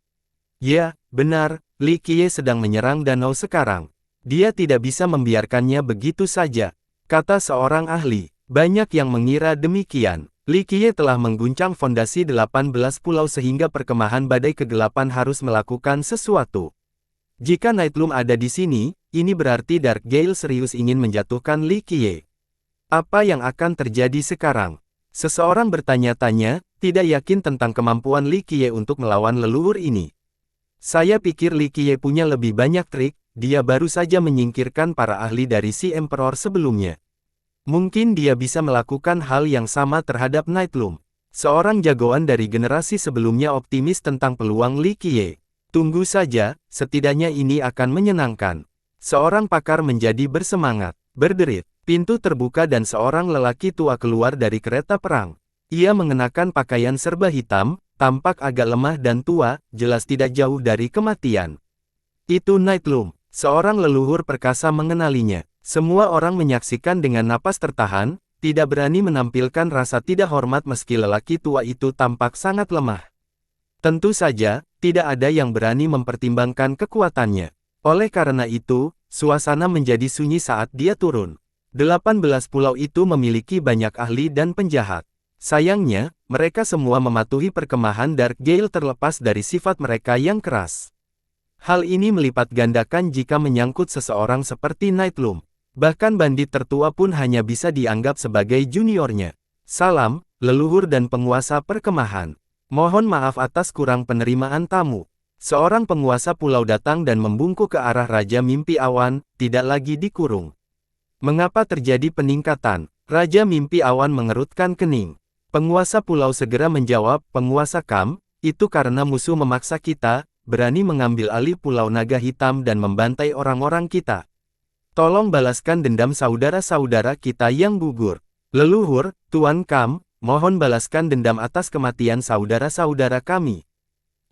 Ya, benar, Li Qiye sedang menyerang danau sekarang. Dia tidak bisa membiarkannya begitu saja, kata seorang ahli. Banyak yang mengira demikian. Li Qiye telah mengguncang fondasi 18 pulau sehingga perkemahan badai kegelapan harus melakukan sesuatu. Jika Nightlum ada di sini, ini berarti Dark Gale serius ingin menjatuhkan Li Qiye. Apa yang akan terjadi sekarang? Seseorang bertanya-tanya, tidak yakin tentang kemampuan Li Qiye untuk melawan leluhur ini. Saya pikir Li Qiye punya lebih banyak trik, dia baru saja menyingkirkan para ahli dari si Emperor sebelumnya. Mungkin dia bisa melakukan hal yang sama terhadap Nightlum. Seorang jagoan dari generasi sebelumnya optimis tentang peluang Li Qiye. Tunggu saja, setidaknya ini akan menyenangkan. Seorang pakar menjadi bersemangat, berderit. Pintu terbuka dan seorang lelaki tua keluar dari kereta perang. Ia mengenakan pakaian serba hitam, tampak agak lemah dan tua, jelas tidak jauh dari kematian. Itu Nightlum, seorang leluhur perkasa mengenalinya. Semua orang menyaksikan dengan napas tertahan, tidak berani menampilkan rasa tidak hormat meski lelaki tua itu tampak sangat lemah. Tentu saja, tidak ada yang berani mempertimbangkan kekuatannya. Oleh karena itu, suasana menjadi sunyi saat dia turun. 18 pulau itu memiliki banyak ahli dan penjahat. Sayangnya, mereka semua mematuhi perkemahan Dark Gale terlepas dari sifat mereka yang keras. Hal ini melipat gandakan jika menyangkut seseorang seperti Nightlum. Bahkan bandit tertua pun hanya bisa dianggap sebagai juniornya. Salam, leluhur dan penguasa perkemahan. Mohon maaf atas kurang penerimaan tamu. Seorang penguasa pulau datang dan membungkuk ke arah Raja Mimpi Awan, tidak lagi dikurung. Mengapa terjadi peningkatan? Raja Mimpi Awan mengerutkan kening. Penguasa pulau segera menjawab, Penguasa Kam, itu karena musuh memaksa kita, berani mengambil alih Pulau Naga Hitam dan membantai orang-orang kita. Tolong balaskan dendam saudara-saudara kita yang gugur. Leluhur, Tuan Kam, mohon balaskan dendam atas kematian saudara-saudara kami.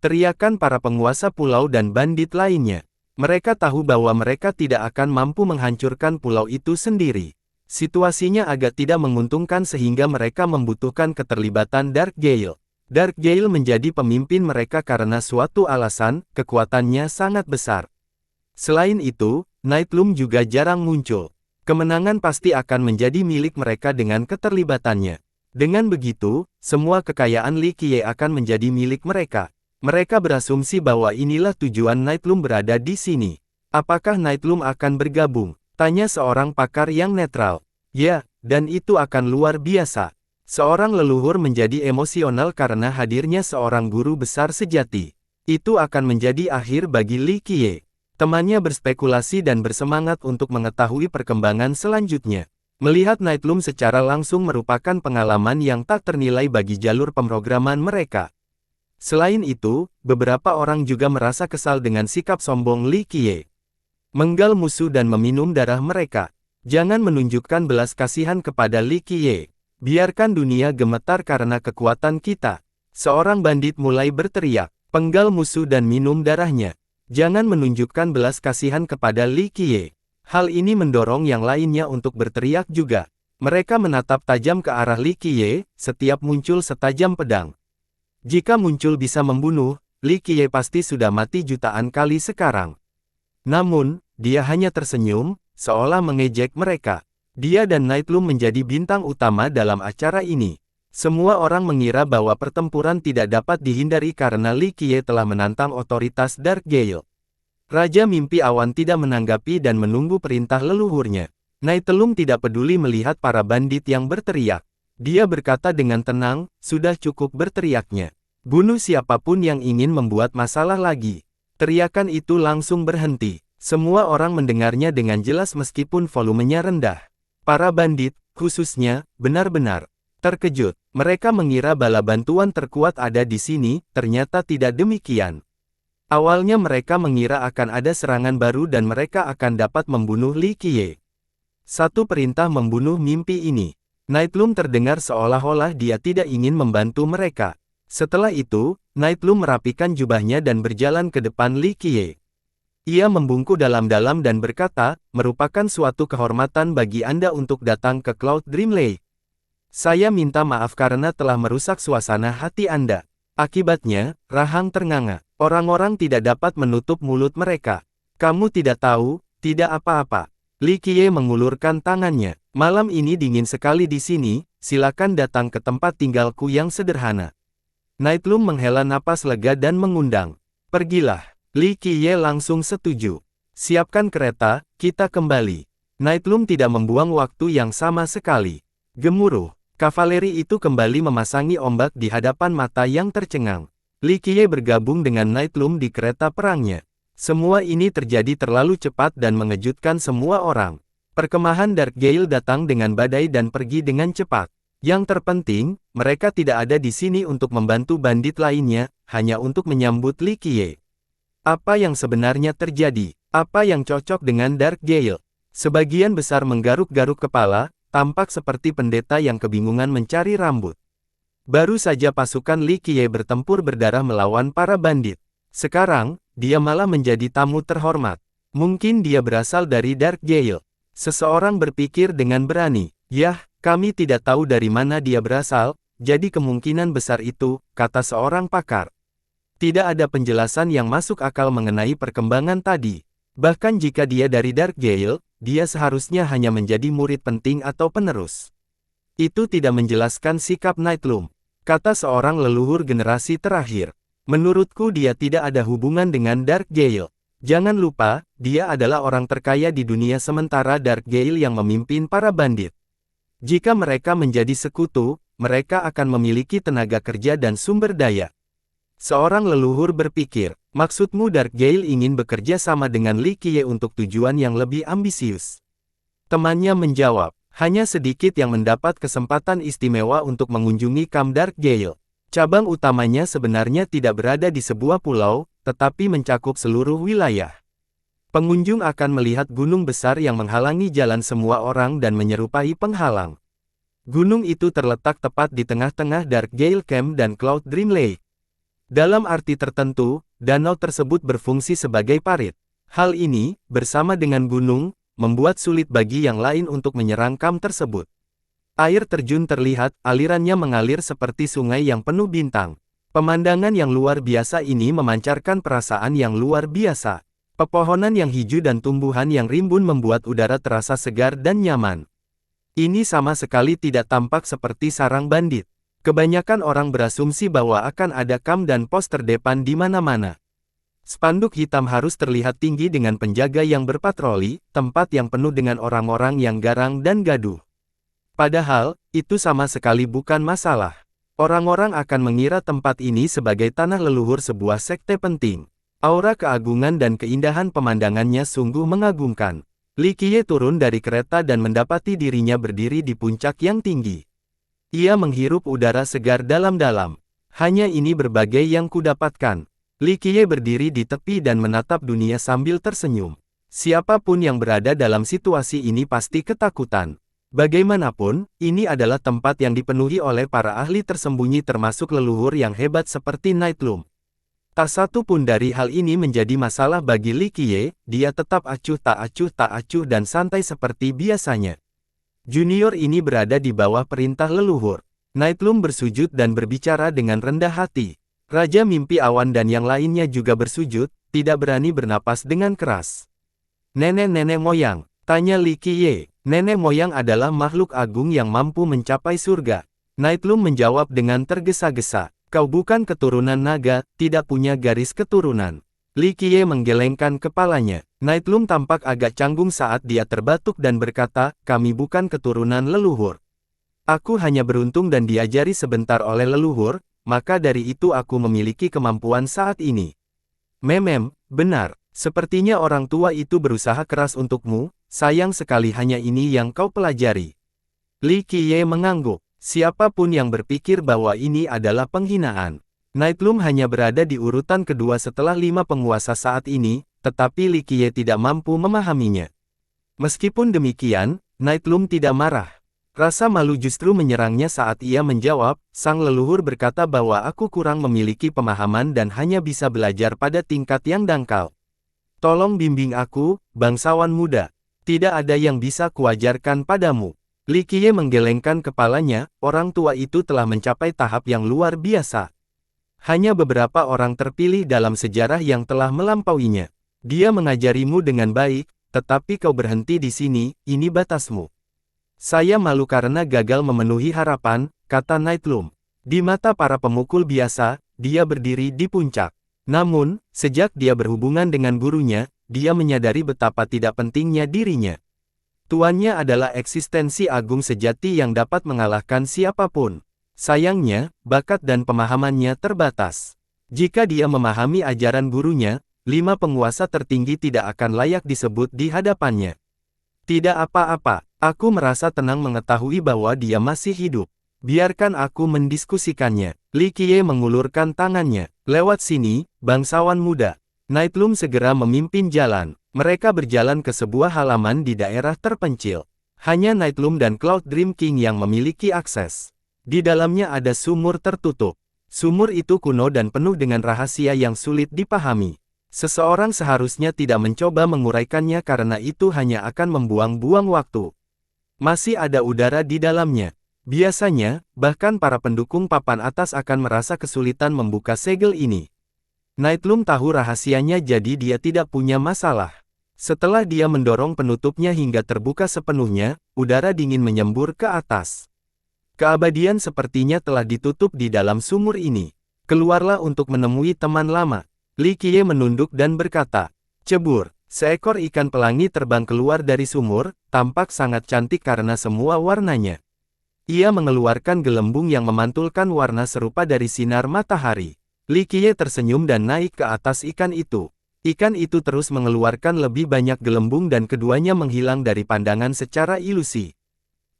Teriakan para penguasa pulau dan bandit lainnya. Mereka tahu bahwa mereka tidak akan mampu menghancurkan pulau itu sendiri. Situasinya agak tidak menguntungkan sehingga mereka membutuhkan keterlibatan Dark Gale. Dark Gale menjadi pemimpin mereka karena suatu alasan, kekuatannya sangat besar. Selain itu, Nightlum juga jarang muncul. Kemenangan pasti akan menjadi milik mereka dengan keterlibatannya. Dengan begitu, semua kekayaan Li Qiye akan menjadi milik mereka. Mereka berasumsi bahwa inilah tujuan Nightlum berada di sini. Apakah Nightlum akan bergabung? Tanya seorang pakar yang netral. Ya, dan itu akan luar biasa. Seorang leluhur menjadi emosional karena hadirnya seorang guru besar sejati. Itu akan menjadi akhir bagi Li Qiye. Temannya berspekulasi dan bersemangat untuk mengetahui perkembangan selanjutnya. Melihat Nightlum secara langsung merupakan pengalaman yang tak ternilai bagi jalur pemrograman mereka. Selain itu, beberapa orang juga merasa kesal dengan sikap sombong Li Qiye. Menggal musuh dan meminum darah mereka. Jangan menunjukkan belas kasihan kepada Li Qiye. Biarkan dunia gemetar karena kekuatan kita. Seorang bandit mulai berteriak, penggal musuh dan minum darahnya. Jangan menunjukkan belas kasihan kepada Li Qiye. Hal ini mendorong yang lainnya untuk berteriak juga. Mereka menatap tajam ke arah Li Qiye, setiap muncul setajam pedang. Jika muncul bisa membunuh, Li Qiye pasti sudah mati jutaan kali sekarang. Namun, dia hanya tersenyum, seolah mengejek mereka. Dia dan Nightlum menjadi bintang utama dalam acara ini. Semua orang mengira bahwa pertempuran tidak dapat dihindari karena Li Qiye telah menantang otoritas Dark Gale. Raja Mimpi Awan tidak menanggapi dan menunggu perintah leluhurnya. Nightlum tidak peduli melihat para bandit yang berteriak. Dia berkata dengan tenang, sudah cukup berteriaknya. Bunuh siapapun yang ingin membuat masalah lagi. Teriakan itu langsung berhenti. Semua orang mendengarnya dengan jelas meskipun volumenya rendah. Para bandit, khususnya, benar-benar Terkejut, mereka mengira bala bantuan terkuat ada di sini, ternyata tidak demikian. Awalnya mereka mengira akan ada serangan baru dan mereka akan dapat membunuh Li Qiye. Satu perintah membunuh mimpi ini. Nightlum terdengar seolah-olah dia tidak ingin membantu mereka. Setelah itu, Nightlum merapikan jubahnya dan berjalan ke depan Li Qiye. Ia membungkuk dalam-dalam dan berkata, merupakan suatu kehormatan bagi Anda untuk datang ke Cloud Dream Lake. Saya minta maaf karena telah merusak suasana hati Anda. Akibatnya, Rahang ternganga. Orang-orang tidak dapat menutup mulut mereka. Kamu tidak tahu, tidak apa-apa. Li Qiye mengulurkan tangannya. Malam ini dingin sekali di sini, silakan datang ke tempat tinggalku yang sederhana. Nightlum menghela napas lega dan mengundang. Pergilah. Li Qiye langsung setuju. Siapkan kereta, kita kembali. Nightlum tidak membuang waktu yang sama sekali. Gemuruh. Kavaleri itu kembali memasangi ombak di hadapan mata yang tercengang. Li Qiye bergabung dengan Nightlum di kereta perangnya. Semua ini terjadi terlalu cepat dan mengejutkan semua orang. Perkemahan Dark Gale datang dengan badai dan pergi dengan cepat. Yang terpenting, mereka tidak ada di sini untuk membantu bandit lainnya, hanya untuk menyambut Li Qiye. Apa yang sebenarnya terjadi? Apa yang cocok dengan Dark Gale? Sebagian besar menggaruk-garuk kepala, tampak seperti pendeta yang kebingungan mencari rambut. Baru saja pasukan Li Qiye bertempur berdarah melawan para bandit. Sekarang, dia malah menjadi tamu terhormat. Mungkin dia berasal dari Dark Gale. Seseorang berpikir dengan berani. Yah, kami tidak tahu dari mana dia berasal, jadi kemungkinan besar itu, kata seorang pakar. Tidak ada penjelasan yang masuk akal mengenai perkembangan tadi. Bahkan jika dia dari Dark Gale, dia seharusnya hanya menjadi murid penting atau penerus. Itu tidak menjelaskan sikap Nightlum, kata seorang leluhur generasi terakhir. Menurutku dia tidak ada hubungan dengan Dark Gale. Jangan lupa, dia adalah orang terkaya di dunia sementara Dark Gale yang memimpin para bandit. Jika mereka menjadi sekutu, mereka akan memiliki tenaga kerja dan sumber daya. Seorang leluhur berpikir, maksudmu Dark Gale ingin bekerja sama dengan Li Qiye untuk tujuan yang lebih ambisius? Temannya menjawab, hanya sedikit yang mendapat kesempatan istimewa untuk mengunjungi kamp Dark Gale. Cabang utamanya sebenarnya tidak berada di sebuah pulau, tetapi mencakup seluruh wilayah. Pengunjung akan melihat gunung besar yang menghalangi jalan semua orang dan menyerupai penghalang. Gunung itu terletak tepat di tengah-tengah Dark Gale Camp dan Cloud Dream Lake. Dalam arti tertentu, danau tersebut berfungsi sebagai parit. Hal ini, bersama dengan gunung, membuat sulit bagi yang lain untuk menyerang kamp tersebut. Air terjun terlihat, alirannya mengalir seperti sungai yang penuh bintang. Pemandangan yang luar biasa ini memancarkan perasaan yang luar biasa. Pepohonan yang hijau dan tumbuhan yang rimbun membuat udara terasa segar dan nyaman. Ini sama sekali tidak tampak seperti sarang bandit. Kebanyakan orang berasumsi bahwa akan ada kamp dan pos terdepan di mana-mana. Spanduk hitam harus terlihat tinggi dengan penjaga yang berpatroli, tempat yang penuh dengan orang-orang yang garang dan gaduh. Padahal, itu sama sekali bukan masalah. Orang-orang akan mengira tempat ini sebagai tanah leluhur sebuah sekte penting. Aura keagungan dan keindahan pemandangannya sungguh mengagumkan. Li Qiye turun dari kereta dan mendapati dirinya berdiri di puncak yang tinggi. Ia menghirup udara segar dalam-dalam. Hanya ini berbagai yang kudapatkan. Li Qiye berdiri di tepi dan menatap dunia sambil tersenyum. Siapapun yang berada dalam situasi ini pasti ketakutan. Bagaimanapun, ini adalah tempat yang dipenuhi oleh para ahli tersembunyi termasuk leluhur yang hebat seperti Nightlum. Tak satu pun dari hal ini menjadi masalah bagi Li Qiye, dia tetap acuh tak acuh dan santai seperti biasanya. Junior ini berada di bawah perintah leluhur. Nightlum bersujud dan berbicara dengan rendah hati. Raja Mimpi Awan dan yang lainnya juga bersujud, tidak berani bernapas dengan keras. Nenek-nenek moyang, tanya Li Qiye. Nenek moyang adalah makhluk agung yang mampu mencapai surga. Nightlum menjawab dengan tergesa-gesa. Kau bukan keturunan naga, tidak punya garis keturunan. Li Qiye menggelengkan kepalanya. Nightlum tampak agak canggung saat dia terbatuk dan berkata, kami bukan keturunan leluhur. Aku hanya beruntung dan diajari sebentar oleh leluhur, maka dari itu aku memiliki kemampuan saat ini. Benar. Sepertinya orang tua itu berusaha keras untukmu, sayang sekali hanya ini yang kau pelajari. Li Qiye mengangguk. Siapapun yang berpikir bahwa ini adalah penghinaan. Nightlum hanya berada di urutan kedua setelah 5 penguasa saat ini, tetapi Li Qiye tidak mampu memahaminya. Meskipun demikian, Nightlum tidak marah. Rasa malu justru menyerangnya saat ia menjawab, sang leluhur berkata bahwa aku kurang memiliki pemahaman dan hanya bisa belajar pada tingkat yang dangkal. Tolong bimbing aku, bangsawan muda. Tidak ada yang bisa kuajarkan padamu. Li Qiye menggelengkan kepalanya, orang tua itu telah mencapai tahap yang luar biasa. Hanya beberapa orang terpilih dalam sejarah yang telah melampauinya. Dia mengajarimu dengan baik, tetapi kau berhenti di sini, ini batasmu. Saya malu karena gagal memenuhi harapan, kata Nightlum. Di mata para pemukul biasa, dia berdiri di puncak. Namun, sejak dia berhubungan dengan gurunya, dia menyadari betapa tidak pentingnya dirinya. Tuannya adalah eksistensi agung sejati yang dapat mengalahkan siapapun. Sayangnya, bakat dan pemahamannya terbatas. Jika dia memahami ajaran gurunya, 5 penguasa tertinggi tidak akan layak disebut di hadapannya. Tidak apa-apa, aku merasa tenang mengetahui bahwa dia masih hidup. Biarkan aku mendiskusikannya. Li Qiye mengulurkan tangannya. Lewat sini, bangsawan muda. Nightlum segera memimpin jalan. Mereka berjalan ke sebuah halaman di daerah terpencil. Hanya Nightlum dan Cloud Dream King yang memiliki akses. Di dalamnya ada sumur tertutup. Sumur itu kuno dan penuh dengan rahasia yang sulit dipahami. Seseorang seharusnya tidak mencoba menguraikannya karena itu hanya akan membuang-buang waktu. Masih ada udara di dalamnya. Biasanya, bahkan para pendukung papan atas akan merasa kesulitan membuka segel ini. Nightlum tahu rahasianya jadi dia tidak punya masalah. Setelah dia mendorong penutupnya hingga terbuka sepenuhnya, udara dingin menyembur ke atas. Keabadian sepertinya telah ditutup di dalam sumur ini. Keluarlah untuk menemui teman lama. Li Qiye menunduk dan berkata, cebur. Seekor ikan pelangi terbang keluar dari sumur, tampak sangat cantik karena semua warnanya. Ia mengeluarkan gelembung yang memantulkan warna serupa dari sinar matahari. Li Qiye tersenyum dan naik ke atas ikan itu. Ikan itu terus mengeluarkan lebih banyak gelembung dan keduanya menghilang dari pandangan secara ilusi.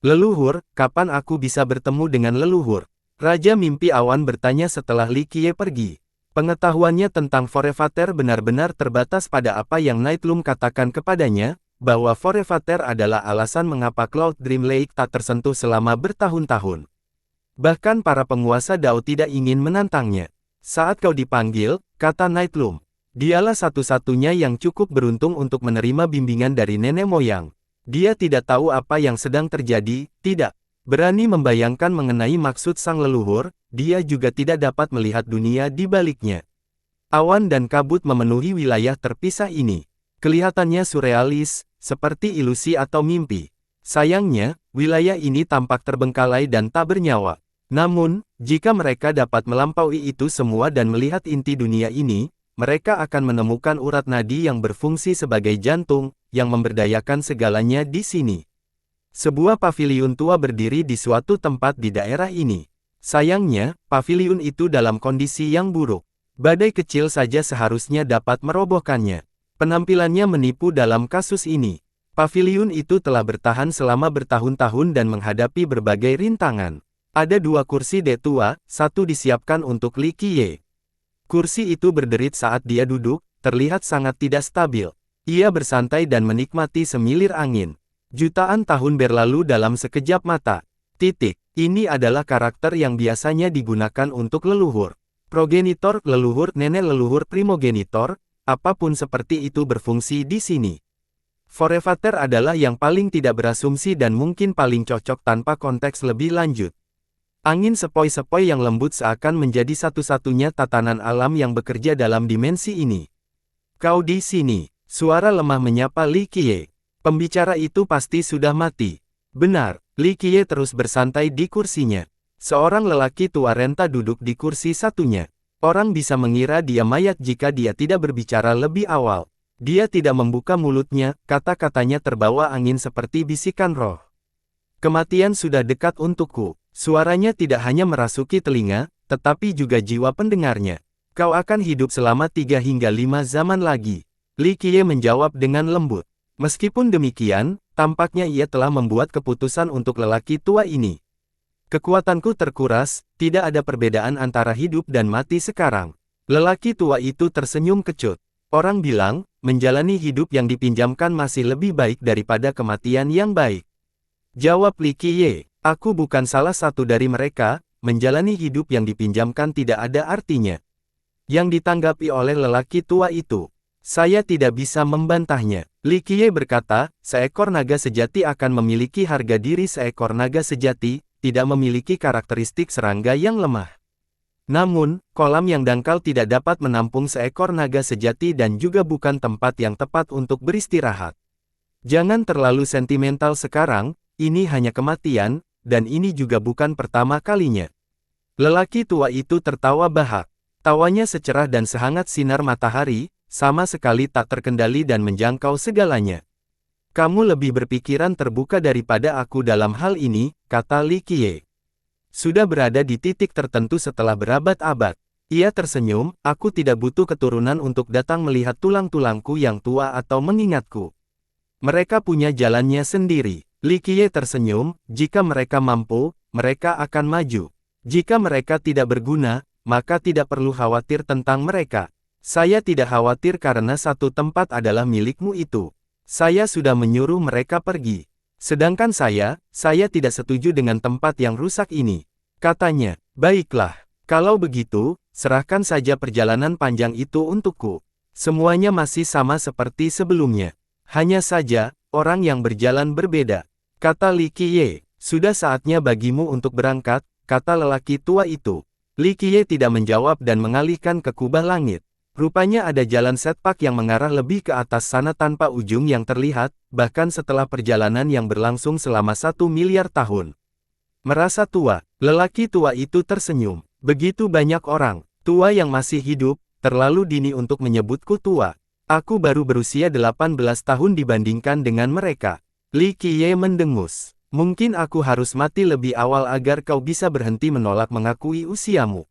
Leluhur, kapan aku bisa bertemu dengan leluhur? Raja Mimpi Awan bertanya setelah Li Qiye pergi. Pengetahuannya tentang Forefather benar-benar terbatas pada apa yang Nightlum katakan kepadanya, bahwa Forefather adalah alasan mengapa Cloud Dream Lake tak tersentuh selama bertahun-tahun. Bahkan para penguasa Dao tidak ingin menantangnya. Saat kau dipanggil, kata Nightlum, dialah satu-satunya yang cukup beruntung untuk menerima bimbingan dari nenek moyang. Dia tidak tahu apa yang sedang terjadi, tidak berani membayangkan mengenai maksud sang leluhur, dia juga tidak dapat melihat dunia di baliknya. Awan dan kabut memenuhi wilayah terpisah ini. Kelihatannya surrealis, seperti ilusi atau mimpi. Sayangnya, wilayah ini tampak terbengkalai dan tak bernyawa. Namun, jika mereka dapat melampaui itu semua dan melihat inti dunia ini, mereka akan menemukan urat nadi yang berfungsi sebagai jantung, yang memberdayakan segalanya di sini. Sebuah paviliun tua berdiri di suatu tempat di daerah ini. Sayangnya, paviliun itu dalam kondisi yang buruk. Badai kecil saja seharusnya dapat merobohkannya. Penampilannya menipu dalam kasus ini. Paviliun itu telah bertahan selama bertahun-tahun dan menghadapi berbagai rintangan. Ada 2 kursi dek tua, satu disiapkan untuk Li Qiye. Kursi itu berderit saat dia duduk, terlihat sangat tidak stabil. Ia bersantai dan menikmati semilir angin. Jutaan tahun berlalu dalam sekejap mata. Ini adalah karakter yang biasanya digunakan untuk leluhur. Progenitor, leluhur, nenek leluhur, primogenitor, apapun seperti itu berfungsi di sini. Forefather adalah yang paling tidak berasumsi dan mungkin paling cocok tanpa konteks lebih lanjut. Angin sepoi-sepoi yang lembut seakan menjadi satu-satunya tatanan alam yang bekerja dalam dimensi ini. Kau di sini, suara lemah menyapa Li Qiye. Pembicara itu pasti sudah mati. Benar, Li Qiye terus bersantai di kursinya. Seorang lelaki tua renta duduk di kursi satunya. Orang bisa mengira dia mayat jika dia tidak berbicara lebih awal. Dia tidak membuka mulutnya, kata-katanya terbawa angin seperti bisikan roh. Kematian sudah dekat untukku. Suaranya tidak hanya merasuki telinga, tetapi juga jiwa pendengarnya. Kau akan hidup selama 3 hingga 5 zaman lagi. Li Qiye menjawab dengan lembut. Meskipun demikian, tampaknya ia telah membuat keputusan untuk lelaki tua ini. Kekuatanku terkuras, tidak ada perbedaan antara hidup dan mati sekarang. Lelaki tua itu tersenyum kecut. Orang bilang, menjalani hidup yang dipinjamkan masih lebih baik daripada kematian yang baik. Jawab Li Qiye, aku bukan salah satu dari mereka, menjalani hidup yang dipinjamkan tidak ada artinya. Yang ditanggapi oleh lelaki tua itu. Saya tidak bisa membantahnya. Li Qiye berkata, seekor naga sejati akan memiliki harga diri seekor naga sejati, tidak memiliki karakteristik serangga yang lemah. Namun, kolam yang dangkal tidak dapat menampung seekor naga sejati dan juga bukan tempat yang tepat untuk beristirahat. Jangan terlalu sentimental sekarang, ini hanya kematian, dan ini juga bukan pertama kalinya. Lelaki tua itu tertawa bahak. Tawanya secerah dan sehangat sinar matahari, sama sekali tak terkendali dan menjangkau segalanya. Kamu lebih berpikiran terbuka daripada aku dalam hal ini, kata Li Qiye. Sudah berada di titik tertentu setelah berabad-abad. Ia tersenyum, aku tidak butuh keturunan untuk datang melihat tulang-tulangku yang tua atau mengingatku. Mereka punya jalannya sendiri. Li Qiye tersenyum, jika mereka mampu, mereka akan maju. Jika mereka tidak berguna, maka tidak perlu khawatir tentang mereka. Saya tidak khawatir karena satu tempat adalah milikmu itu. Saya sudah menyuruh mereka pergi. Sedangkan saya tidak setuju dengan tempat yang rusak ini. Katanya, baiklah, kalau begitu, serahkan saja perjalanan panjang itu untukku. Semuanya masih sama seperti sebelumnya. Hanya saja, orang yang berjalan berbeda. Kata Li Qiye, sudah saatnya bagimu untuk berangkat, kata lelaki tua itu. Li Qiye tidak menjawab dan mengalihkan ke kubah langit. Rupanya ada jalan setpak yang mengarah lebih ke atas sana tanpa ujung yang terlihat, bahkan setelah perjalanan yang berlangsung selama 1 miliar tahun. Merasa tua, lelaki tua itu tersenyum. Begitu banyak orang tua yang masih hidup, terlalu dini untuk menyebutku tua. Aku baru berusia 18 tahun dibandingkan dengan mereka. Li Qiye mendengus. Mungkin aku harus mati lebih awal agar kau bisa berhenti menolak mengakui usiamu.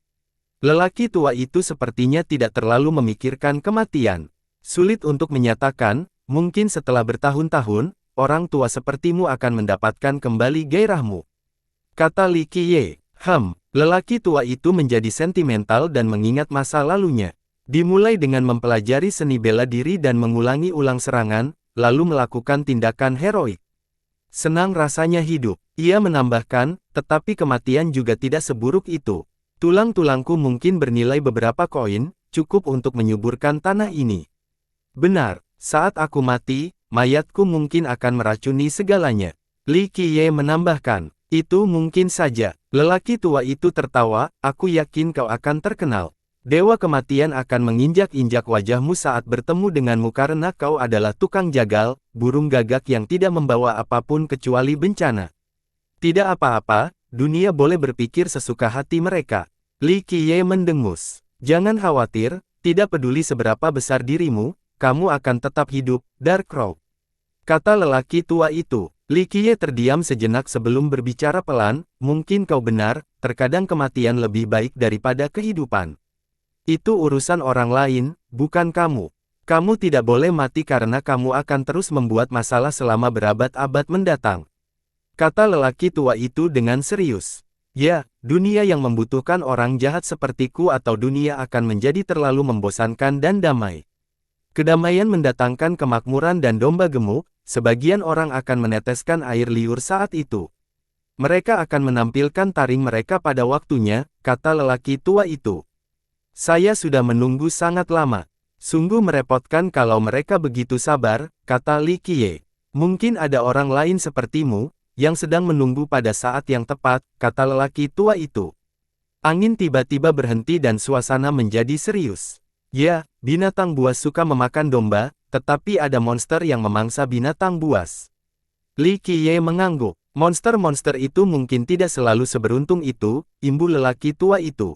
Lelaki tua itu sepertinya tidak terlalu memikirkan kematian. Sulit untuk menyatakan, mungkin setelah bertahun-tahun, orang tua sepertimu akan mendapatkan kembali gairahmu. Kata Li Qiye, lelaki tua itu menjadi sentimental dan mengingat masa lalunya. Dimulai dengan mempelajari seni bela diri dan mengulangi ulang serangan, lalu melakukan tindakan heroik. Senang rasanya hidup. Ia menambahkan, tetapi kematian juga tidak seburuk itu. Tulang-tulangku mungkin bernilai beberapa koin, cukup untuk menyuburkan tanah ini. Benar, saat aku mati, mayatku mungkin akan meracuni segalanya. Li Qiye menambahkan, itu mungkin saja. Lelaki tua itu tertawa, aku yakin kau akan terkenal. Dewa kematian akan menginjak-injak wajahmu saat bertemu denganmu karena kau adalah tukang jagal, burung gagak yang tidak membawa apapun kecuali bencana. Tidak apa-apa. Dunia boleh berpikir sesuka hati mereka. Li Qiye mendengus. Jangan khawatir, tidak peduli seberapa besar dirimu, kamu akan tetap hidup, Dark Crow. Kata lelaki tua itu. Li Qiye terdiam sejenak sebelum berbicara pelan, mungkin kau benar, terkadang kematian lebih baik daripada kehidupan. Itu urusan orang lain, bukan kamu. Kamu tidak boleh mati karena kamu akan terus membuat masalah selama berabad-abad mendatang. Kata lelaki tua itu dengan serius. Ya, dunia yang membutuhkan orang jahat sepertiku atau dunia akan menjadi terlalu membosankan dan damai. Kedamaian mendatangkan kemakmuran dan domba gemuk, sebagian orang akan meneteskan air liur saat itu. Mereka akan menampilkan taring mereka pada waktunya, kata lelaki tua itu. Saya sudah menunggu sangat lama. Sungguh merepotkan kalau mereka begitu sabar, kata Li Qiye. Mungkin ada orang lain sepertimu, yang sedang menunggu pada saat yang tepat, kata lelaki tua itu. Angin tiba-tiba berhenti dan suasana menjadi serius. Ya, binatang buas suka memakan domba, tetapi ada monster yang memangsa binatang buas. Li Qiye mengangguk. Monster-monster itu mungkin tidak selalu seberuntung itu, imbu lelaki tua itu.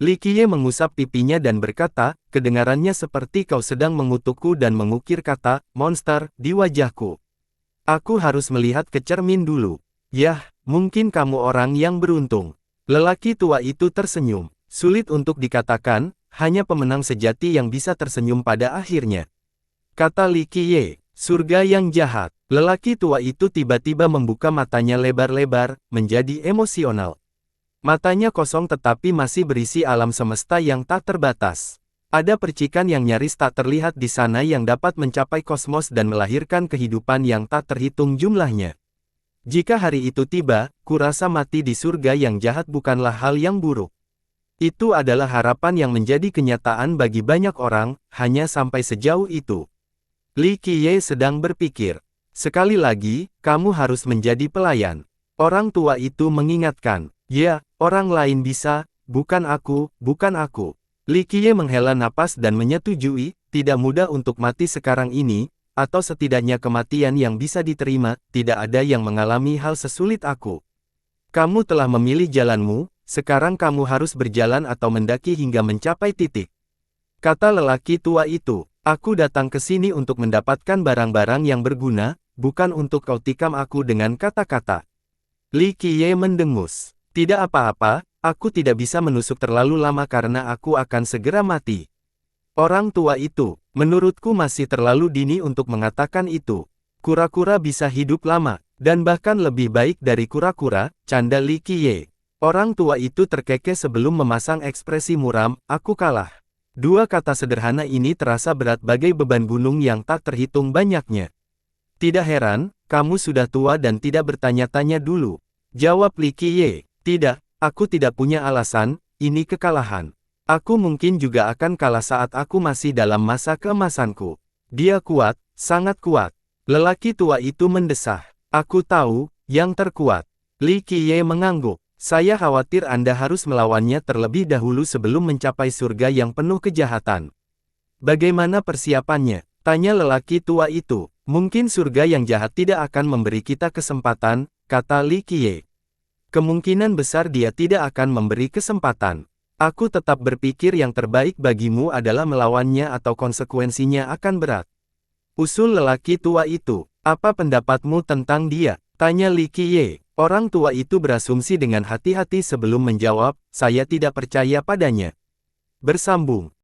Li Qiye mengusap pipinya dan berkata, kedengarannya seperti kau sedang mengutukku dan mengukir kata, monster, di wajahku. Aku harus melihat ke cermin dulu. Yah, mungkin kamu orang yang beruntung. Lelaki tua itu tersenyum. Sulit untuk dikatakan, hanya pemenang sejati yang bisa tersenyum pada akhirnya. Kata Li Qiye, surga yang jahat. Lelaki tua itu tiba-tiba membuka matanya lebar-lebar, menjadi emosional. Matanya kosong tetapi masih berisi alam semesta yang tak terbatas. Ada percikan yang nyaris tak terlihat di sana yang dapat mencapai kosmos dan melahirkan kehidupan yang tak terhitung jumlahnya. Jika hari itu tiba, kurasa mati di surga yang jahat bukanlah hal yang buruk. Itu adalah harapan yang menjadi kenyataan bagi banyak orang, hanya sampai sejauh itu. Li Qiye sedang berpikir. Sekali lagi, kamu harus menjadi pelayan. Orang tua itu mengingatkan. Ya, orang lain bisa, bukan aku, bukan aku. Li Qiye menghela napas dan menyetujui, tidak mudah untuk mati sekarang ini, atau setidaknya kematian yang bisa diterima, tidak ada yang mengalami hal sesulit aku. Kamu telah memilih jalanmu, sekarang kamu harus berjalan atau mendaki hingga mencapai titik. Kata lelaki tua itu, aku datang ke sini untuk mendapatkan barang-barang yang berguna, bukan untuk kau tikam aku dengan kata-kata. Li Qiye mendengus. Tidak apa-apa, aku tidak bisa menusuk terlalu lama karena aku akan segera mati. Orang tua itu, menurutku masih terlalu dini untuk mengatakan itu. Kura-kura bisa hidup lama, dan bahkan lebih baik dari kura-kura, canda Li Qiye. Orang tua itu terkekeh sebelum memasang ekspresi muram, aku kalah. Dua kata sederhana ini terasa berat bagai beban gunung yang tak terhitung banyaknya. Tidak heran, kamu sudah tua dan tidak bertanya-tanya dulu. Jawab Li Qiye. Tidak, aku tidak punya alasan, ini kekalahan. Aku mungkin juga akan kalah saat aku masih dalam masa keemasanku. Dia kuat, sangat kuat. Lelaki tua itu mendesah. Aku tahu, yang terkuat. Li Qiye mengangguk. Saya khawatir Anda harus melawannya terlebih dahulu sebelum mencapai surga yang penuh kejahatan. Bagaimana persiapannya? Tanya lelaki tua itu. Mungkin surga yang jahat tidak akan memberi kita kesempatan, kata Li Qiye. Kemungkinan besar dia tidak akan memberi kesempatan. Aku tetap berpikir yang terbaik bagimu adalah melawannya atau konsekuensinya akan berat. Usul lelaki tua itu. Apa pendapatmu tentang dia? Tanya Li Qiye. Orang tua itu berasumsi dengan hati-hati sebelum menjawab, saya tidak percaya padanya. Bersambung.